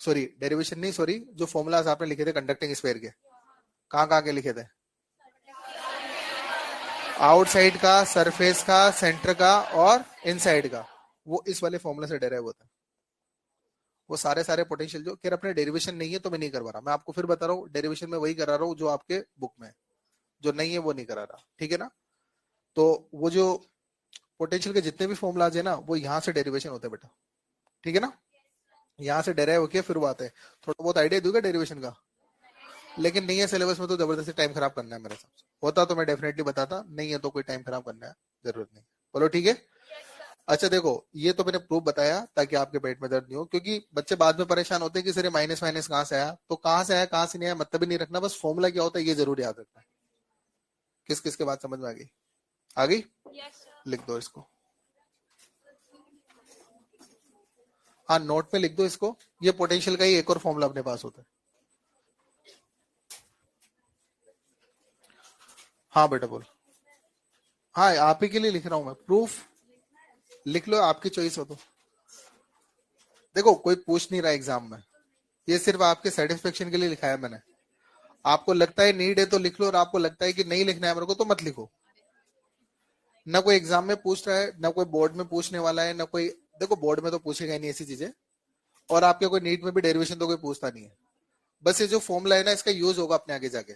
सॉरी डेरिवेशन नहीं, सॉरी जो फॉर्मूलाज आपने लिखे थे कंडक्टिंग स्फीयर के, कहाँ कहाँ के लिखे थे? आउटसाइड का, सरफेस का, सेंटर का और इनसाइड का, वो इस वाले फॉर्मूला से डेराइव होता है। वो सारे सारे पोटेंशियल जो, खैर अपने डेरिवेशन नहीं है तो मैं नहीं करवा रहा, मैं आपको फिर बता रहा हूँ डेरिवेशन में वही करा रहा हूँ जो आपके बुक में है, जो नहीं है वो नहीं करा रहा, ठीक है ना। तो वो जो पोटेंशियल के जितने भी फॉर्मुलाज है ना, वो यहाँ से डेरिवेशन होते हैं बेटा, ठीक है ना। यहाँ से डेराइव होके फिर वो आते हैं। थोड़ा बहुत आइडिया दूंगा डेरिवेशन का, लेकिन नहीं है सिलेबस में तो जबरदस्ती टाइम खराब करना है मेरे हिसाब से। होता तो मैं डेफिनेटली बताता, नहीं है तो कोई टाइम खराब करना है जरूरत नहीं। बोलो ठीक है। अच्छा देखो, ये तो मैंने प्रूफ बताया ताकि आपके पेट में दर्द नहीं हो, क्योंकि बच्चे बाद में परेशान होते हैं कि सर माइनस माइनस कहाँ से आया, तो कहाँ से आया कहाँ से नहीं आया मतलब ही नहीं रखना, बस फॉर्मूला क्या होता है ये जरूर याद रखना है। किस किस के बात समझ में आ गई? आ गई? लिख दो इसको। हाँ नोट पे लिख दो इसको। ये पोटेंशियल का ही एक और फॉर्मूला अपने पास होता है। हाँ बेटा बोल। हाँ आप ही के लिए लिख रहा हूँ मैं, प्रूफ लिख लो, आपकी चॉइस हो तो। देखो कोई पूछ नहीं रहा एग्जाम में, ये सिर्फ आपके सेटिस्फेक्शन के लिए लिखा है मैंने। आपको लगता है नीड है तो लिख लो, और आपको लगता है कि नहीं लिखना है मेरे को तो मत लिखो। ना कोई एग्जाम में पूछ रहा है, ना कोई बोर्ड में पूछने वाला है, ना कोई, देखो बोर्ड में तो पूछेगा ही नहीं ऐसी चीजें, और आपके कोई नीट में भी डेरिवेशन तो कोई पूछता नहीं है। बस ये जो फॉर्मूला है ना, इसका यूज होगा अपने आगे जाके।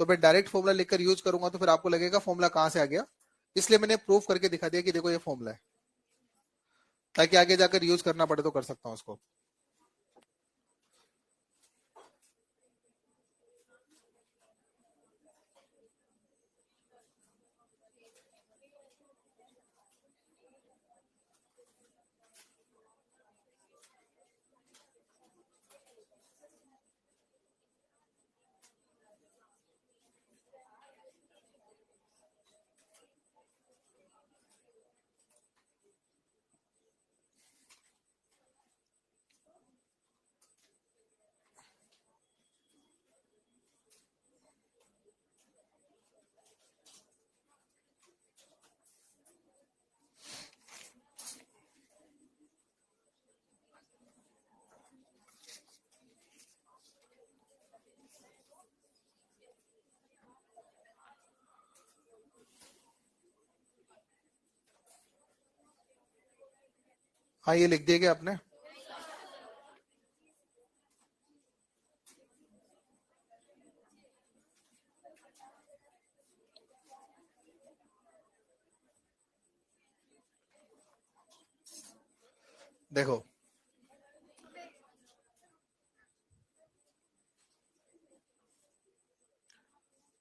तो मैं डायरेक्ट फॉर्मूला लिखकर यूज करूंगा तो फिर आपको लगेगा फॉर्मूला कहाँ से आ गया, इसलिए मैंने प्रूफ करके दिखा दिया कि देखो ये फॉर्मूला है, ताकि आगे जाकर यूज करना पड़े तो कर सकता हूँ उसको। हाँ ये लिख दिया क्या आपने? देखो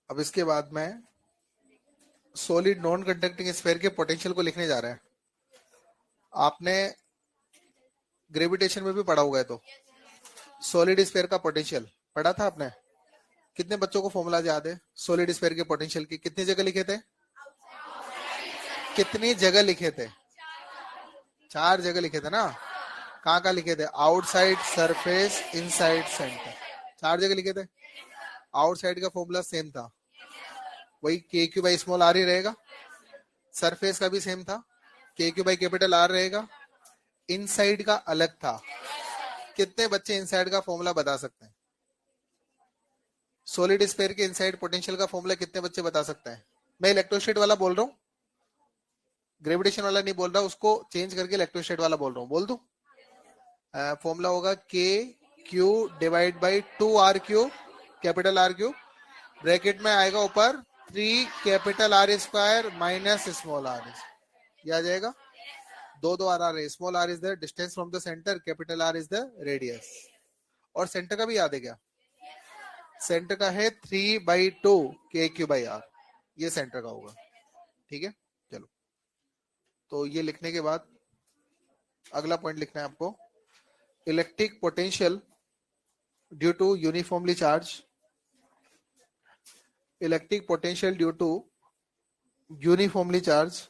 अब इसके बाद में सॉलिड नॉन कंडक्टिंग स्फीयर के पोटेंशियल को लिखने जा रहे हैं। आपने ग्रेविटेशन में भी पढ़ा होगा है तो, सॉलिड स्फीयर का पोटेंशियल पढ़ा था आपने? कितने बच्चों को फॉर्मूला याद है सॉलिड स्फीयर के पोटेंशियल की? कितनी जगह लिखे थे? कितनी जगह लिखे थे? 4 जगह लिखे थे ना? कहाँ कहाँ लिखे थे? Outside, surface, inside, centre. 4 जगह लिखे थे। आउटसाइड का फॉर्मूला सेम था, वही के क्यू बाई स्मॉल आर ही रहेगा। सरफेस का भी सेम था, k Q by capital are रहेगा। इनसाइड का अलग था। कितने बच्चे इनसाइड का फॉर्मूला बता सकते हैं? सॉलिड स्फीयर के इनसाइड पोटेंशियल का फॉर्मूला कितने बच्चे बता सकते हैं? मैं इलेक्ट्रोस्टेट वाला बोल रहा हूँ, ग्रेविटेशन वाला नहीं बोल रहा, उसको चेंज करके इलेक्ट्रोस्टेट वाला बोल रहा हूँ, बोल दूं? फॉर्मूला होगा के Q divide by 2r³ capital R³ bracket में आएगा ऊपर 3 capital R square minus small r, ये आ जाएगा। दो दो आर है, small r is the distance from the centre, capital R is the radius. और सेंटर का भी याद है क्या? सेंटर का है 3/2 KQ/R, ये सेंटर का होगा। ठीक है चलो, तो ये लिखने के बाद अगला पॉइंट लिखना है आपको, electric potential due to uniformly charge, electric potential due to uniformly charge,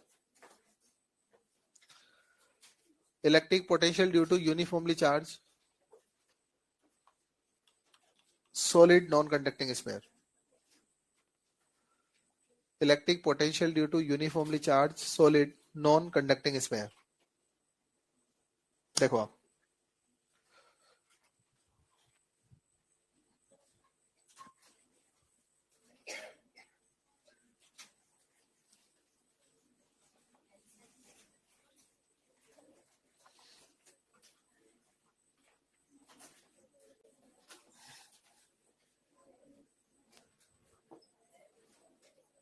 electric potential due to uniformly charge solid non-conducting sphere, electric potential due to uniformly charged solid non-conducting sphere। देखो आप,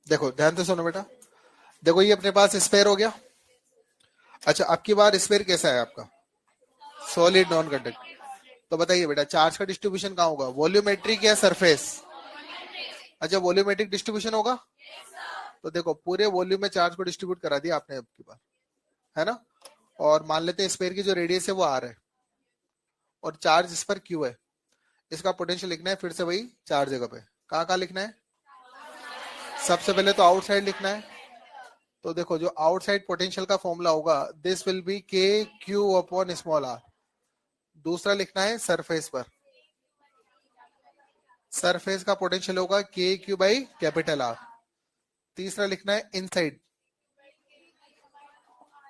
देखो ध्यान से सुनो बेटा। देखो ये अपने पास स्फीयर हो गया। अच्छा अब की बार स्फीयर कैसा है आपका? Solid non conducting. तो बताइए बेटा चार्ज का डिस्ट्रीब्यूशन कहाँ होगा, वॉल्यूमेट्रिक या सरफेस? अच्छा वॉल्यूमेट्रिक डिस्ट्रीब्यूशन होगा। तो देखो पूरे वॉल्यूम में चार्ज को डिस्ट्रीब्यूट करा दिया आपने अब की बार, है ना। और मान लेते हैं स्फीयर की जो रेडियस है वो आर है और चार्ज इस पर क्यू है। इसका पोटेंशियल लिखना है फिर से वही चार जगह पे। कहाँ कहाँ लिखना है? सबसे पहले तो आउटसाइड लिखना है। तो देखो जो आउटसाइड पोटेंशियल का फॉर्मूला होगा दिस विल बी के क्यू अपॉन स्मॉल आर। दूसरा लिखना है सरफेस पर, सरफेस का पोटेंशियल होगा के क्यू बाई कैपिटल आर। तीसरा लिखना है इनसाइड,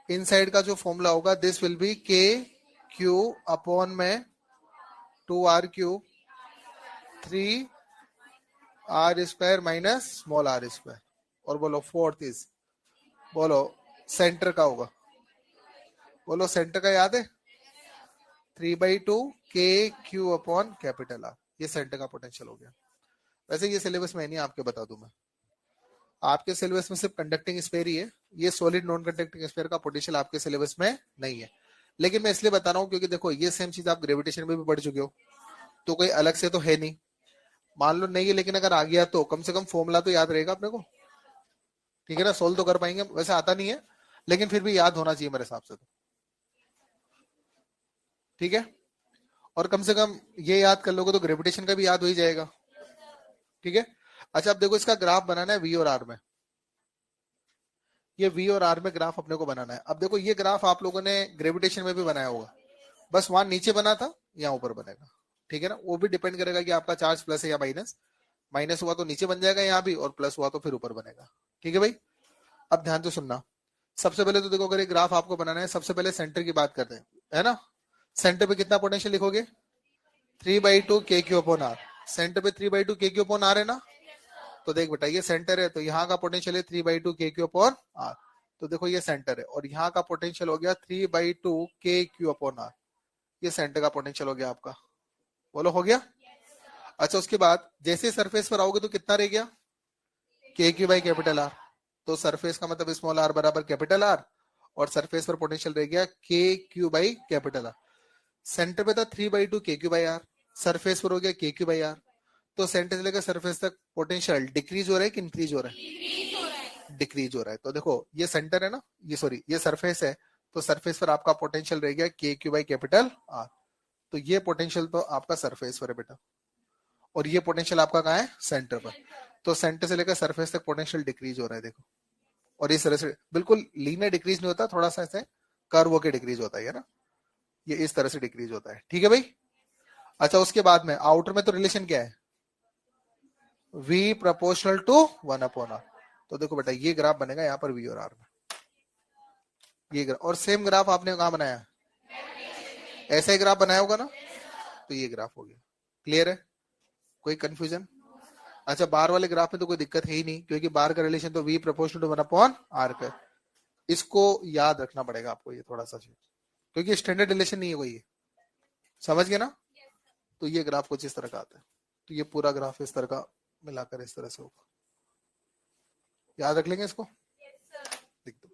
इनसाइड का जो फॉर्मूला होगा दिस विल बी के क्यू अपॉन में 2r³ 3r² minus small r²। और बोलो फोर्थ इज, बोलो सेंटर का होगा, बोलो सेंटर का याद है 3/2 के क्यू अपॉन कैपिटल आर। ये सेंटर का पोटेंशियल हो गया। वैसे ये सिलेबस में नहीं, आपके बता दूं मैं, आपके सिलेबस में सिर्फ कंडक्टिंग स्फीयर ही है। ये सॉलिड नॉन कंडक्टिंग स्फीयर का पोटेंशियल आपके सिलेबस में नहीं है। लेकिन मैं इसलिए बता रहा हूँ क्योंकि देखो ये सेम चीज आप ग्रेविटेशन में भी पढ़ चुके हो, तो कोई अलग से तो है नहीं। मान लो नहीं है, लेकिन अगर आ गया तो कम से कम फॉर्मूला तो याद रहेगा अपने को, ठीक है ना। सोल्व तो कर पाएंगे, वैसे आता नहीं है लेकिन फिर भी याद होना चाहिए मेरे हिसाब से तो, ठीक है। और कम से कम ये याद कर लोगे तो ग्रेविटेशन का भी याद हो ही जाएगा, ठीक है। अच्छा अब देखो इसका ग्राफ बनाना है वी और आर में। ये वी और आर में ग्राफ अपने को बनाना है। अब देखो ये ग्राफ आप लोगों ने ग्रेविटेशन में भी बनाया होगा, बस वहां नीचे बना था, यहाँ ऊपर बनेगा, ठीक है ना। वो भी डिपेंड करेगा कि आपका चार्ज प्लस है या माइनस। माइनस हुआ तो नीचे बन जाएगा यहाँ भी, और प्लस हुआ तो फिर ऊपर बनेगा, ठीक है भाई। अब ध्यान से सुनना। सबसे पहले तो देखो अगर एक ग्राफ आपको बनाना है, सबसे पहले सेंटर की बात करते हैं, है ना। सेंटर पे कितना पोटेंशियल लिखोगे? 3/2 के क्यू अपॉन आर। सेंटर पे 3/2 के क्यू अपॉन आर है ना। तो देख बेटा ये सेंटर है, तो यहाँ का पोटेंशियल है 3/2 के क्यू अपॉन आर। तो देखो ये सेंटर है और यहाँ का पोटेंशियल हो गया 3/2 के क्यू अपॉन आर। ये सेंटर का पोटेंशियल हो गया आपका, बोलो हो गया। अच्छा उसके बाद जैसे सरफेस पर आओगे तो कितना रह गया? के क्यू बाई कैपिटल आर। तो सरफेस का मतलब स्मॉल आर बराबर कैपिटल आर, और सरफेस पर पोटेंशियल रह गया के Q by capital r. Centre पे था 3/2 के क्यू बाई आर, सरफेस पर हो गया के क्यू बाई आर। तो सेंटर से लेकर सरफेस तक पोटेंशियल डिक्रीज हो रहा है कि इंक्रीज हो रहा है? डिक्रीज हो रहा है। तो देखो ये सेंटर है ना, ये सॉरी ये सरफेस है, तो सरफेस पर आपका पोटेंशियल रह गया के क्यू बाई कैपिटल आर। तो ये पोटेंशियल तो आपका सरफेस पर है बेटा, और ये पोटेंशियल आपका कहाँ है? सेंटर पर। तो सेंटर से लेकर सरफेस तक पोटेंशियल डिक्रीज हो रहा है देखो। और इस तरह से बिल्कुल लीनियर डिक्रीज नहीं होता, थोड़ा सा ऐसे कर्व होकर डिक्रीज होता है ना, ये इस तरह से डिक्रीज होता है, ठीक है भाई। अच्छा उसके बाद में आउटर में तो रिलेशन क्या है? v proportional to 1/r। तो देखो बेटा ये ग्राफ बनेगा यहाँ पर v और r में, ये ग्राफ। और सेम ग्राफ आपने कहाँ बनाया? ऐसा ही ग्राफ बनाया होगा ना। तो ये ग्राफ हो गया, क्लियर है? कोई कंफ्यूजन? अच्छा बार वाले ग्राफ में तो कोई दिक्कत है ही नहीं, क्योंकि बार का रिलेशन तो v प्रोपोर्शनल टू 1/r का। इसको याद रखना पड़ेगा आपको, ये थोड़ा सा, क्योंकि स्टैंडर्ड रिलेशन नहीं है कोई, समझ गए ना। तो ये ग्राफ कुछ इस तरह का आता है। तो ये पूरा ग्राफ इस तरह का मिलाकर इस तरह से होगा, याद रख लेंगे इसको, लिख दो।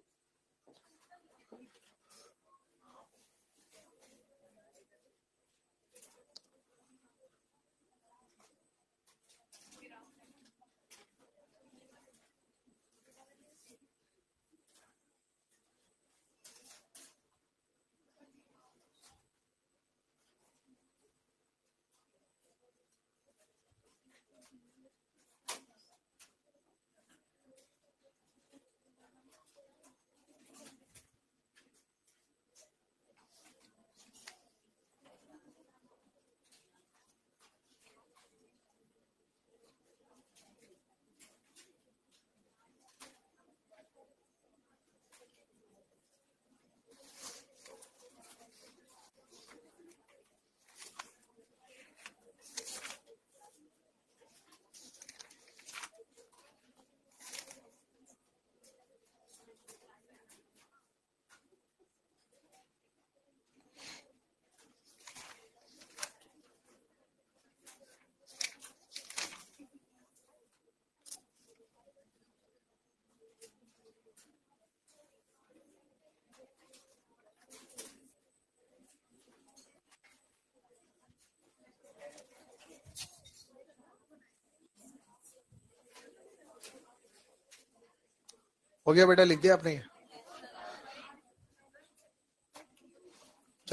हो गया बेटा, लिख दिया आपने?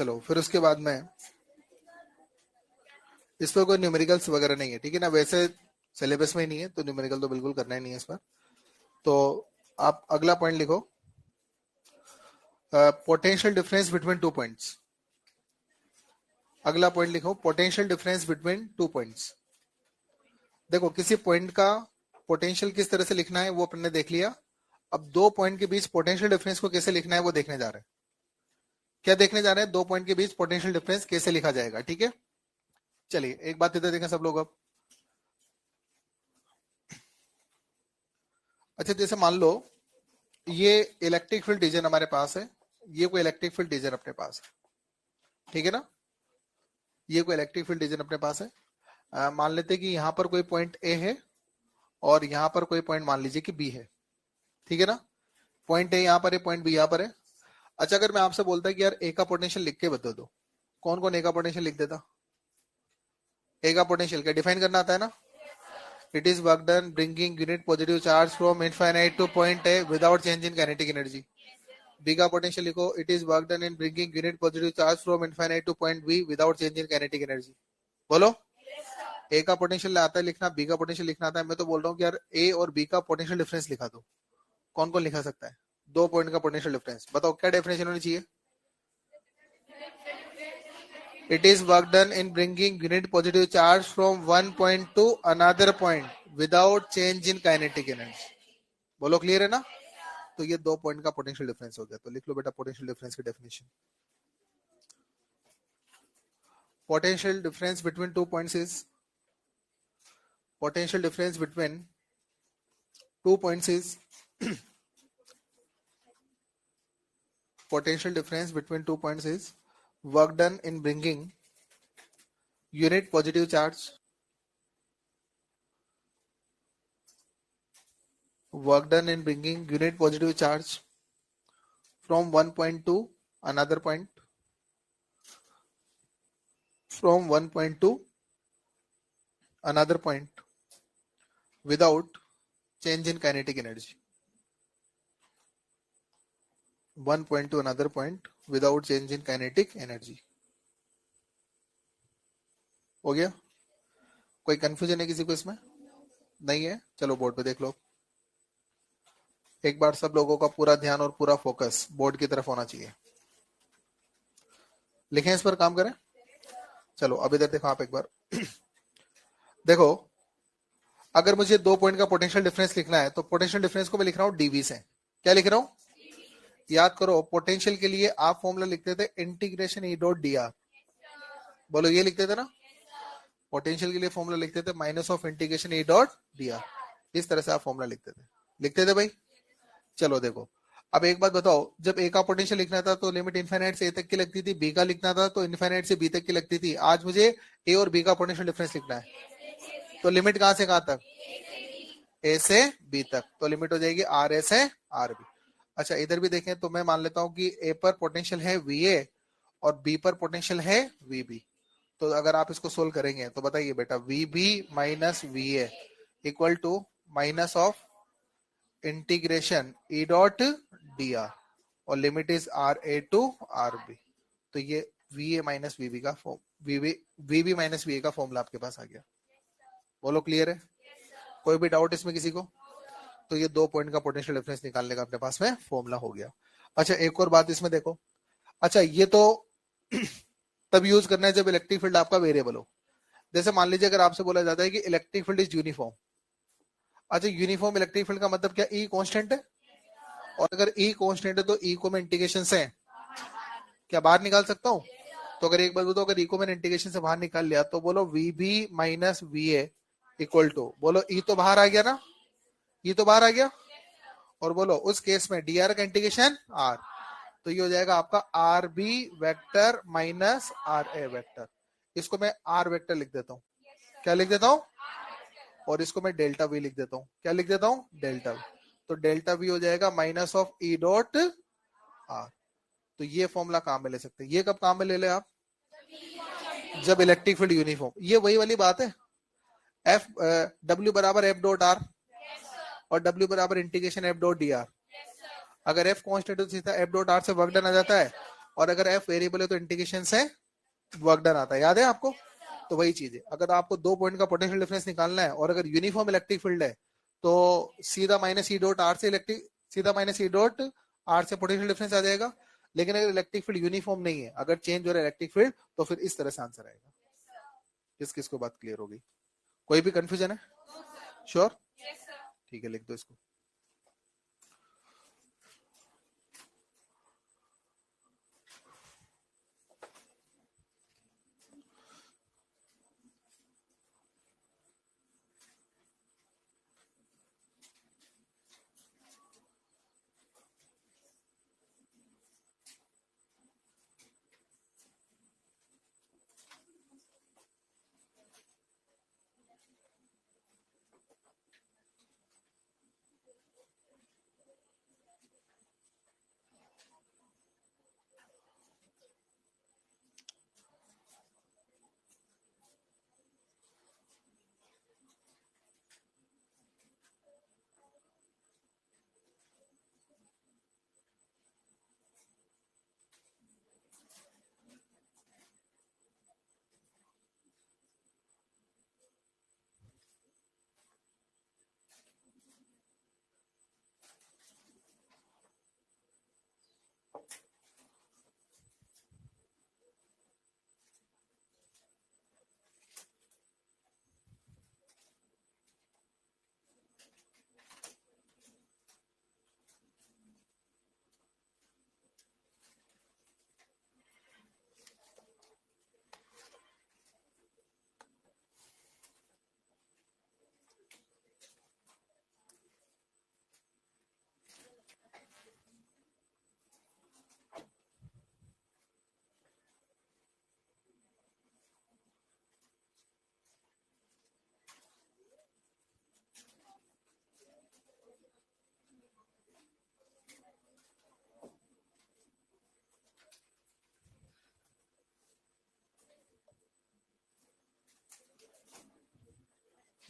चलो फिर उसके बाद में इस पर कोई न्यूमेरिकल्स वगैरह नहीं है, ठीक है ना, वैसे सिलेबस में ही नहीं है तो न्यूमेरिकल तो बिल्कुल करना ही नहीं है इस पर। तो आप अगला पॉइंट लिखो, potential difference between two points. अगला पॉइंट लिखो, potential difference between two points. देखो किसी पॉइंट का पोटेंशियल किस तरह से लिखना है वो अपन ने देख लिया। अब दो पॉइंट के बीच पोटेंशियल डिफरेंस को कैसे लिखना है वो देखने जा रहे हैं। क्या देखने जा रहे हैं? दो पॉइंट के बीच पोटेंशियल डिफरेंस कैसे लिखा जाएगा, ठीक है। चलिए एक बात इधर देखें सब लोग। अब अच्छा, जैसे मान लो ये इलेक्ट्रिक फील्ड रीजन हमारे पास है, ये कोई इलेक्ट्रिक फील्ड रीजन अपने पास है, ठीक है ना, ये कोई इलेक्ट्रिक फील्ड रीजन अपने पास है। मान लेते हैं कि यहाँ पर कोई पॉइंट ए है और यहाँ पर कोई पॉइंट मान लीजिए कि बी है, ठीक है ना। पॉइंट ए यहाँ पर है, पॉइंट बी यहाँ पर है। अच्छा, अगर मैं आपसे बोलता कि यार ए का पोटेंशियल लिख के बता दो, कौन कौन ए का पोटेंशियल लिख देता? ए का पोटेंशियल क्या डिफाइन करना आता है ना? It is work done bringing unit positive charge from infinite to point A without change in kinetic energy. B का पोटेंशियल लिखो, it is work done in bringing unit positive charge from infinite to point B without change in kinetic energy. बोलो, A का potential आता है लिखना, B का potential लिखना आता है। मैं तो बोल रहा हूँ कि यार ए और बी का पोटेंशियल डिफरेंस लिखा दो। कौन कौन लिखा सकता है? दो पॉइंट का पोटेंशियल डिफरेंस बताओ, क्या डेफिनेशन होनी चाहिए? It is work done in bringing unit positive charge from one point two another point without change in kinetic energy. बोलो क्लियर है ना? तो ये दो पॉइंट का पोटेंशियल डिफरेंस हो गया। तो लिख लो बेटा पोटेंशियल डिफरेंस की definition. Potential difference between two points is, potential difference between two points is potential difference between two points is work done in bringing unit positive charge, work done in bringing unit positive charge from one point to another point, from one point to another point without change in kinetic energy, one point to another point without change in kinetic energy। हो गया? कोई confusion है किसी को इसमें? नहीं है? चलो बोर्ड पे देख लो एक बार। सब लोगों का पूरा ध्यान और पूरा फोकस बोर्ड की तरफ होना चाहिए। लिखें, इस पर काम करें। चलो अब इधर देखो आप एक बार। देखो अगर मुझे दो पॉइंट का पोटेंशियल डिफरेंस लिखना है तो पोटेंशियल डिफरेंस को मैं लिख रहा हूं डीवी से। क्या लिख रहा हूं? याद करो, पोटेंशियल के लिए आप फॉर्मूला लिखते थे integration E dot D are. बोलो, ये लिखते थे ना? पोटेंशियल के लिए फॉर्मूला लिखते थे minus of integration E dot D are. इस तरह से आप फॉर्मूला लिखते थे भाई। चलो देखो, अब एक बात बताओ, जब ए का पोटेंशियल लिखना था तो लिमिट इनफाइनाइट से ए तक की लगती थी, बी का लिखना था तो इनफाइनाइट से बी तक की लगती थी। आज मुझे ए और बी का पोटेंशियल डिफरेंस लिखना है तो लिमिट कहां से कहां तक? ए से बी तक। तो लिमिट हो जाएगी आर ए से आर बी। अच्छा इधर भी देखें तो मैं मान लेता हूं कि ए पर पोटेंशियल है वी ए और बी पर पोटेंशियल है वी बी। तो अगर आप इसको सोल्व करेंगे तो बताइए बेटा, V B minus V A equal to minus of integration E dot D R और limit is R A to R B. तो ये V A minus V B का form, V B minus V A का formula आपके पास आ गया। बोलो clear है? कोई भी डाउट इसमें किसी को? तो ये दो पॉइंट का पोटेंशियल डिफरेंस निकालने का अपने पास में फॉर्मूला हो गया। अच्छा एक और बात इसमें देखो, अच्छा ये तो तब यूज करना है जब इलेक्ट्रिक फील्ड आपका वेरिएबल हो। जैसे मान लीजिए अगर आपसे बोला जाता है कि इलेक्ट्रिक फील्ड इज यूनिफॉर्म। अच्छा यूनिफॉर्म इलेक्ट्रिक फील्ड का मतलब क्या? ई कांस्टेंट है, और अगर ई कांस्टेंट है तो ई को मैं इंटीग्रेशन से क्या बाहर निकाल सकता हूं? तो अगर एक बार बताओ, अगर ई को मैंने इंटीग्रेशन से बाहर निकाल लिया तो बोलो V B minus V A equal to, बोलो ई तो बाहर आ गया ना, ये तो बाहर आ गया, और बोलो उस केस में डी आर का इंटीग्रेशन आर। तो ये हो जाएगा आपका r B vector minus r A vector. इसको मैं आर वेक्टर लिख देता हूं। क्या लिख देता हूं? और इसको मैं डेल्टा वी लिख देता हूं। क्या लिख देता हूं? Delta we. तो डेल्टा वी हो जाएगा minus of E dot are. तो ये फॉर्मूला काम में ले सकते हैं। ये कब काम में ले ले आप? जब इलेक्ट्रिक फील्ड यूनिफॉर्म। ये वही वाली बात है, एफ डब्ल्यू बराबर एफ डॉट आर और डब्ल्यू बराबर integration F dot D are. अगर एफ कांस्टेंट है तो सीधा एफ डॉट आर से वर्क डन आ जाता है, और अगर एफ वेरिएबल है तो इंटीग्रेशन से वर्क डन आता है, याद है आपको? तो वही चीज है, अगर आपको 2 पॉइंट का पोटेंशियल डिफरेंस निकालना है और अगर यूनिफॉर्म इलेक्ट्रिक फील्ड है तो सीधा माइनस ई डॉट आर से इलेक्ट्रिक, सीधा माइनस ई डॉट आर से पोटेंशियल डिफरेंस आ जाएगा। लेकिन अगर इलेक्ट्रिक फील्ड यूनिफॉर्म नहीं है, अगर चेंज हो रहा है इलेक्ट्रिक फील्ड, तो फिर इस तरह से आंसर आएगा। किस किस को बात क्लियर होगी? कोई भी कंफ्यूजन है? श्योर? ठीक है, लिख दो इसको।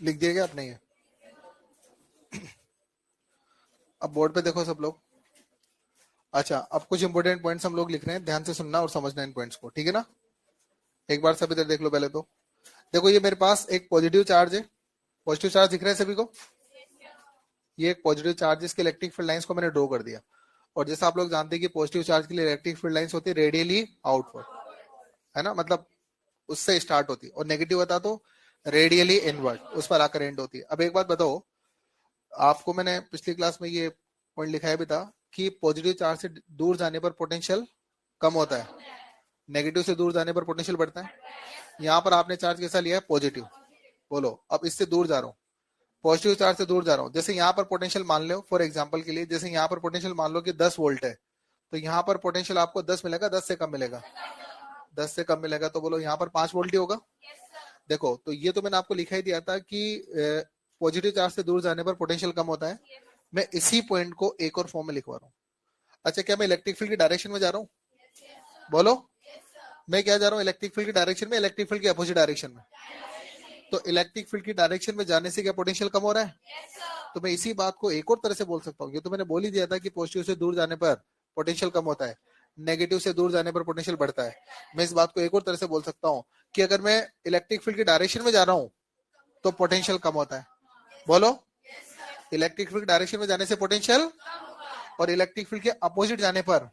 लिख दिया गया आपने ये? अब बोर्ड पे देखो सब लोग। अच्छा, अब कुछ इंपोर्टेंट पॉइंट्स हम लोग लिख रहे हैं, ध्यान से सुनना और समझना इन पॉइंट्स को, ठीक है ना? एक बार सब इधर देख लो पहले तो। देखो ये मेरे पास एक पॉजिटिव चार्ज है, पॉजिटिव चार्ज दिख रहा है सभी को? ये एक पॉजिटिव चार्ज, इसके इलेक्ट्रिक फील्ड लाइंस को मैंने ड्रॉ कर दिया। और जैसा आप लोग जानते हैं कि पॉजिटिव चार्ज के लिए इलेक्ट्रिक फील्ड लाइंस होती है रेडियली आउटवर्ड, है ना, मतलब उससे स्टार्ट होती है, और नेगेटिव होता तो रेडियली इनवर्ड, उस पर आकर एंड होती है। अब एक बात बताओ, आपको मैंने पिछली क्लास में ये पॉइंट लिखाया भी था कि पॉजिटिव चार्ज से दूर जाने पर पोटेंशियल कम होता है, नेगेटिव से दूर जाने पर पोटेंशियल बढ़ता है। यहाँ पर आपने चार्ज कैसा लिया है? पॉजिटिव। बोलो, अब इससे दूर जा रहा हूँ, पॉजिटिव चार्ज से दूर जा रहा हूँ। जैसे यहाँ पर पोटेंशियल मान लो, फॉर एग्जांपल के लिए, जैसे यहाँ पर पोटेंशियल मान लो कि 10 वोल्ट है, तो यहाँ पर पोटेंशियल आपको 10 मिलेगा, 10 से कम मिलेगा? 10 से कम मिलेगा, तो बोलो यहाँ पर 5 वोल्ट ही होगा। देखो, तो ये तो मैंने आपको लिखा ही दिया था कि पॉजिटिव चार्ज से दूर जाने पर पोटेंशियल कम होता है। मैं इसी पॉइंट को एक और फॉर्म में लिखवा रहा हूँ। अच्छा, क्या मैं इलेक्ट्रिक फील्ड की डायरेक्शन में जा रहा हूँ? बोलो, मैं क्या जा रहा हूँ? इलेक्ट्रिक फील्ड की डायरेक्शन में, इलेक्ट्रिक फील्ड की अपोजिट डायरेक्शन में। तो इलेक्ट्रिक फील्ड की डायरेक्शन में जाने से क्या पोटेंशियल कम हो रहा है? तो मैं इसी बात को एक और तरह से बोल सकता हूँ, ये तो मैंने बोल ही दिया था कि पॉजिटिव से दूर जाने पर पोटेंशियल कम होता है, नेगेटिव से दूर जाने पर पोटेंशियल बढ़ता है। मैं इस बात को एक और तरह से बोल सकता हूँ कि अगर मैं इलेक्ट्रिक फील्ड की डायरेक्शन में जा रहा हूँ तो पोटेंशियल कम होता है। बोलो, इलेक्ट्रिक फील्ड डायरेक्शन में जाने से पोटेंशियल, और इलेक्ट्रिक फील्ड के अपोजिट जाने पर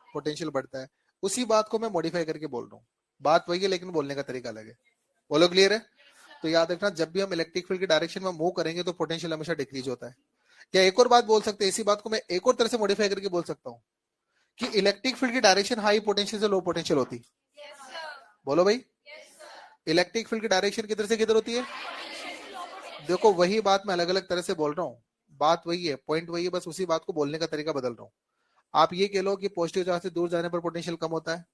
पोटेंशियल बढ़ता है। उसी बात को मैं मॉडिफाई करके बोल रहा हूँ, बात वही है लेकिन बोलने का तरीका अलग है। बोलो, क्लियर है? तो याद रखना, जब भी हम इलेक्ट्रिक फील्ड की डायरेक्शन में मूव करेंगे तो पोटेंशियल हमेशा डिक्रीज होता है। या एक और बात बोल सकते हैं, इसी बात को मैं एक और तरह से मॉडिफाई करके बोल सकता हूँ कि इलेक्ट्रिक फील्ड की डायरेक्शन हाई पोटेंशियल से लो पोटेंशियल होती। बोलो भाई, इलेक्ट्रिक फील्ड की डायरेक्शन किधर से किधर होती है? देखो, वही बात मैं अलग अलग तरह से बोल रहा हूँ, बात वही है, पॉइंट वही है, बस उसी बात को बोलने का तरीका बदल रहा हूँ। आप ये कह लो कि पॉजिटिव चार्ज से दूर जाने पर पोटेंशियल कम होता है,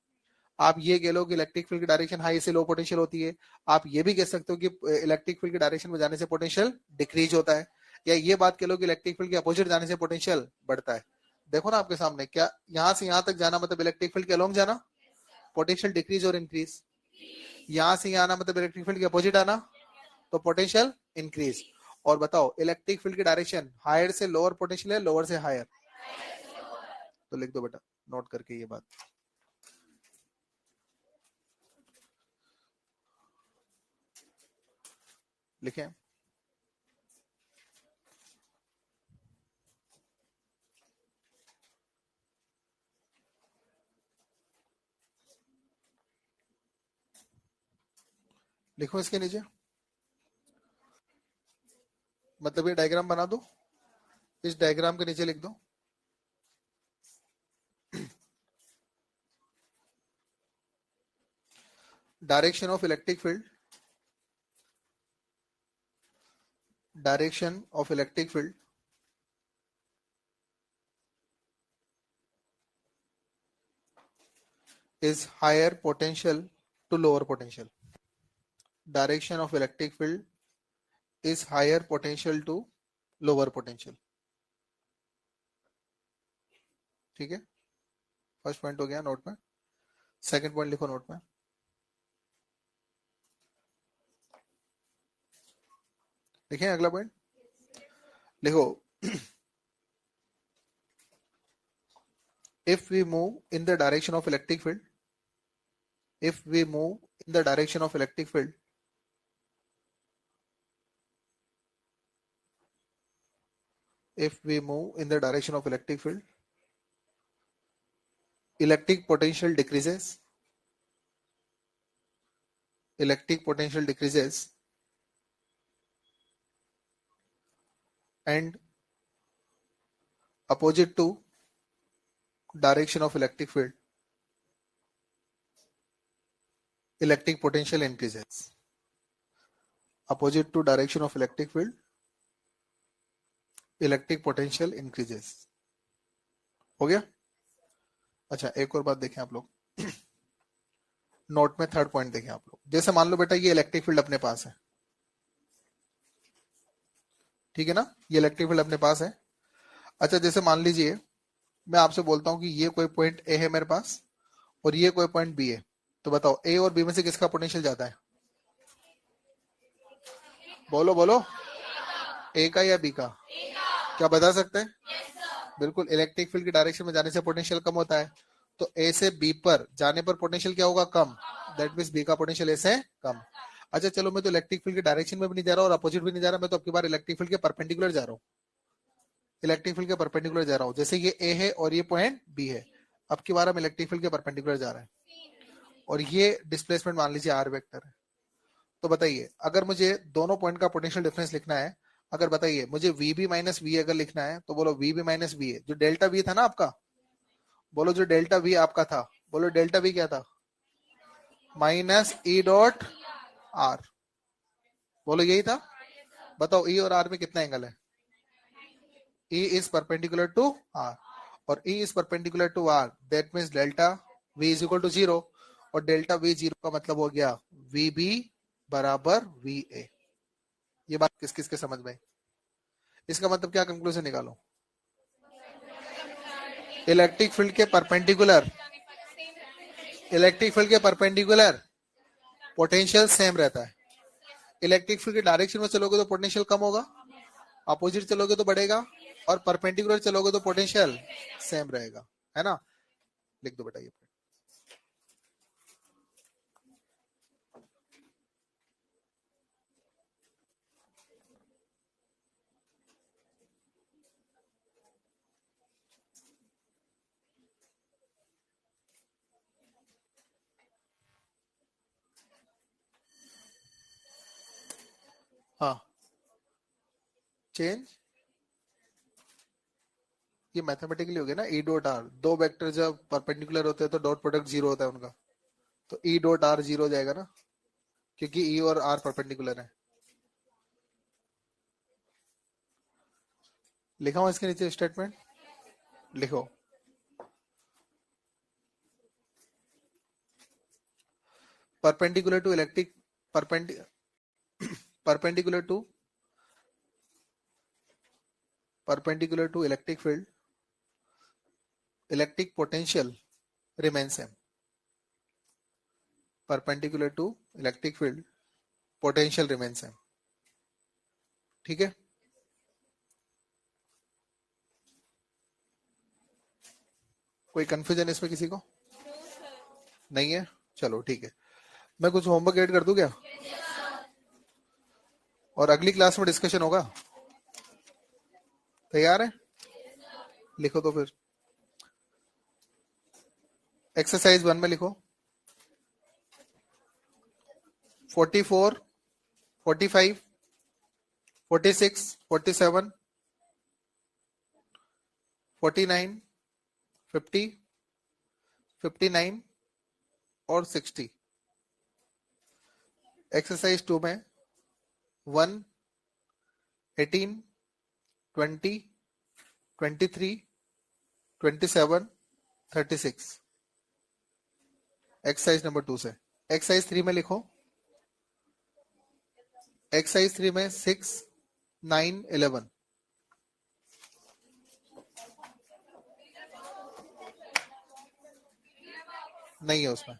आप ये कह लो कि इलेक्ट्रिक फील्ड की डायरेक्शन हाई से लो पोटेंशियल होती है, आप ये भी कह सकते हो कि इलेक्ट्रिक फील्ड की डायरेक्शन में जाने से पोटेंशियल डिक्रीज होता है, या ये बात कह लो कि इलेक्ट्रिक फील्ड के अपोजिट जाने से पोटेंशियल बढ़ता है। देखो ना आपके सामने, क्या यहाँ से यहाँ तक जाना मतलब इलेक्ट्रिक फील्ड के अलोंग जाना, पोटेंशियल डिक्रीज और इंक्रीज। यहाँ से यहाँ आना मतलब इलेक्ट्रिक फील्ड के अपोजिट आना, तो पोटेंशियल इंक्रीज। और बताओ, इलेक्ट्रिक फील्ड की डायरेक्शन हायर से लोअर पोटेंशियल है, लोअर से हायर? तो लिख दो बेटा, नोट करके ये बात। लिखें। लिखो इसके नीचे, मतलब ये डायग्राम बना दो, इस डायग्राम के नीचे लिख दो direction of electric field, direction of electric field is higher potential to lower potential. Direction of electric field is higher potential to lower potential. ठीक है, फर्स्ट पॉइंट हो गया नोट में। सेकंड पॉइंट लिखो नोट में, लिखें अगला पॉइंट, लिखो if we move in the direction of electric field, if we move in the direction of electric field, if we move in the direction of electric field, electric potential decreases, electric potential decreases, and opposite to direction of electric field, electric potential increases. Opposite to direction of electric field, electric potential increases. हो गया। अच्छा एक और बात देखें आप लोग, note में थर्ड पॉइंट देखें आप लोग। जैसे मान लो बेटा ये इलेक्ट्रिक फील्ड अपने पास है, ठीक है ना, ये इलेक्ट्रिक फील्ड अपने पास है। अच्छा जैसे मान लीजिए मैं आपसे बोलता हूं कि ये कोई पॉइंट ए है मेरे पास और ये कोई पॉइंट बी है, तो बताओ ए और बी में से किसका पोटेंशियल ज्यादा है? बोलो बोलो, ए का या बी का? क्या बता सकते हैं? बिल्कुल, इलेक्ट्रिक फील्ड की डायरेक्शन में जाने से पोटेंशियल कम होता है, तो ए से बी पर जाने पर पोटेंशियल क्या होगा? कम। दैट मींस बी का पोटेंशियल ए से कम। अच्छा चलो मैं तो इलेक्ट्रिक फील्ड की डायरेक्शन में भी नहीं जा रहा और अपोजिट भी नहीं जा रहा, मैं तो आपकी बार इलेक्ट्रिक फील्ड के परपेंडिकुलर जा रहा हूँ, इलेक्ट्रिक फील्ड के परपेंडिकुलर जा रहा हूँ। जैसे ये ए है और ये पॉइंट बी है, अब की बार हम इलेक्ट्रिक फील्ड के परपेंडिकुलर जा रहे हैं और ये डिस्प्लेसमेंट मान लीजिए आर वेक्टर है। तो बताइए अगर मुझे दोनों पॉइंट का पोटेंशियल डिफरेंस लिखना है, अगर बताइए मुझे वी बी माइनस वी अगर लिखना है, तो बोलो वी बी माइनस वी है, जो डेल्टा वी था ना आपका, बोलो जो डेल्टा वी आपका था, बोलो डेल्टा वी क्या था? माइनस ई डॉट आर, बोलो यही था। बताओ ई और आर में कितना एंगल है? E is perpendicular to R और E is perpendicular to R, that means delta V is equal to zero, और डेल्टा वी जीरो का मतलब हो गया वी बी बराबर वी ए। ये बात किस किस के समझ में? इसका मतलब क्या कंक्लूजन निकालो? इलेक्ट्रिक फील्ड के परपेंडिकुलर, इलेक्ट्रिक फील्ड के परपेंडिकुलर पोटेंशियल सेम रहता है। इलेक्ट्रिक फील्ड के डायरेक्शन में चलोगे तो पोटेंशियल कम होगा, अपोजिट चलोगे तो बढ़ेगा, और परपेंडिकुलर चलोगे तो पोटेंशियल सेम रहेगा, है ना। लिख दो बेटा ये। हाँ चेंज, ये मैथमेटिकली हो गया ना, ई डॉट आर, दो वेक्टर जब परपेंडिकुलर होते हैं तो डॉट प्रोडक्ट जीरो होता है उनका, तो ई डॉट आर जीरो हो जाएगा ना, क्योंकि ई और आर परपेंडिकुलर है। लिखा हूं इसके नीचे स्टेटमेंट, लिखो perpendicular to electric perpendicular to electric field, electric potential remain same. Perpendicular to electric field, potential remain same. ठीक है, कोई कंफ्यूजन इसमें किसी को नहीं है? चलो ठीक है, मैं कुछ होमवर्क ऐड कर दूं क्या? और अगली क्लास में डिस्कशन होगा। तैयार है? लिखो तो फिर। एक्सरसाइज 1 में लिखो 44, 45, 46, 47, 49, 50, 59 और 60। एक्सरसाइज 2 में 1, 18, 20, 23, 27, 36। एक्सरसाइज नंबर 2 से। एक्सरसाइज 3 में लिखो एक्सरसाइज 3 में 6, 9, 11 नहीं है उसमें।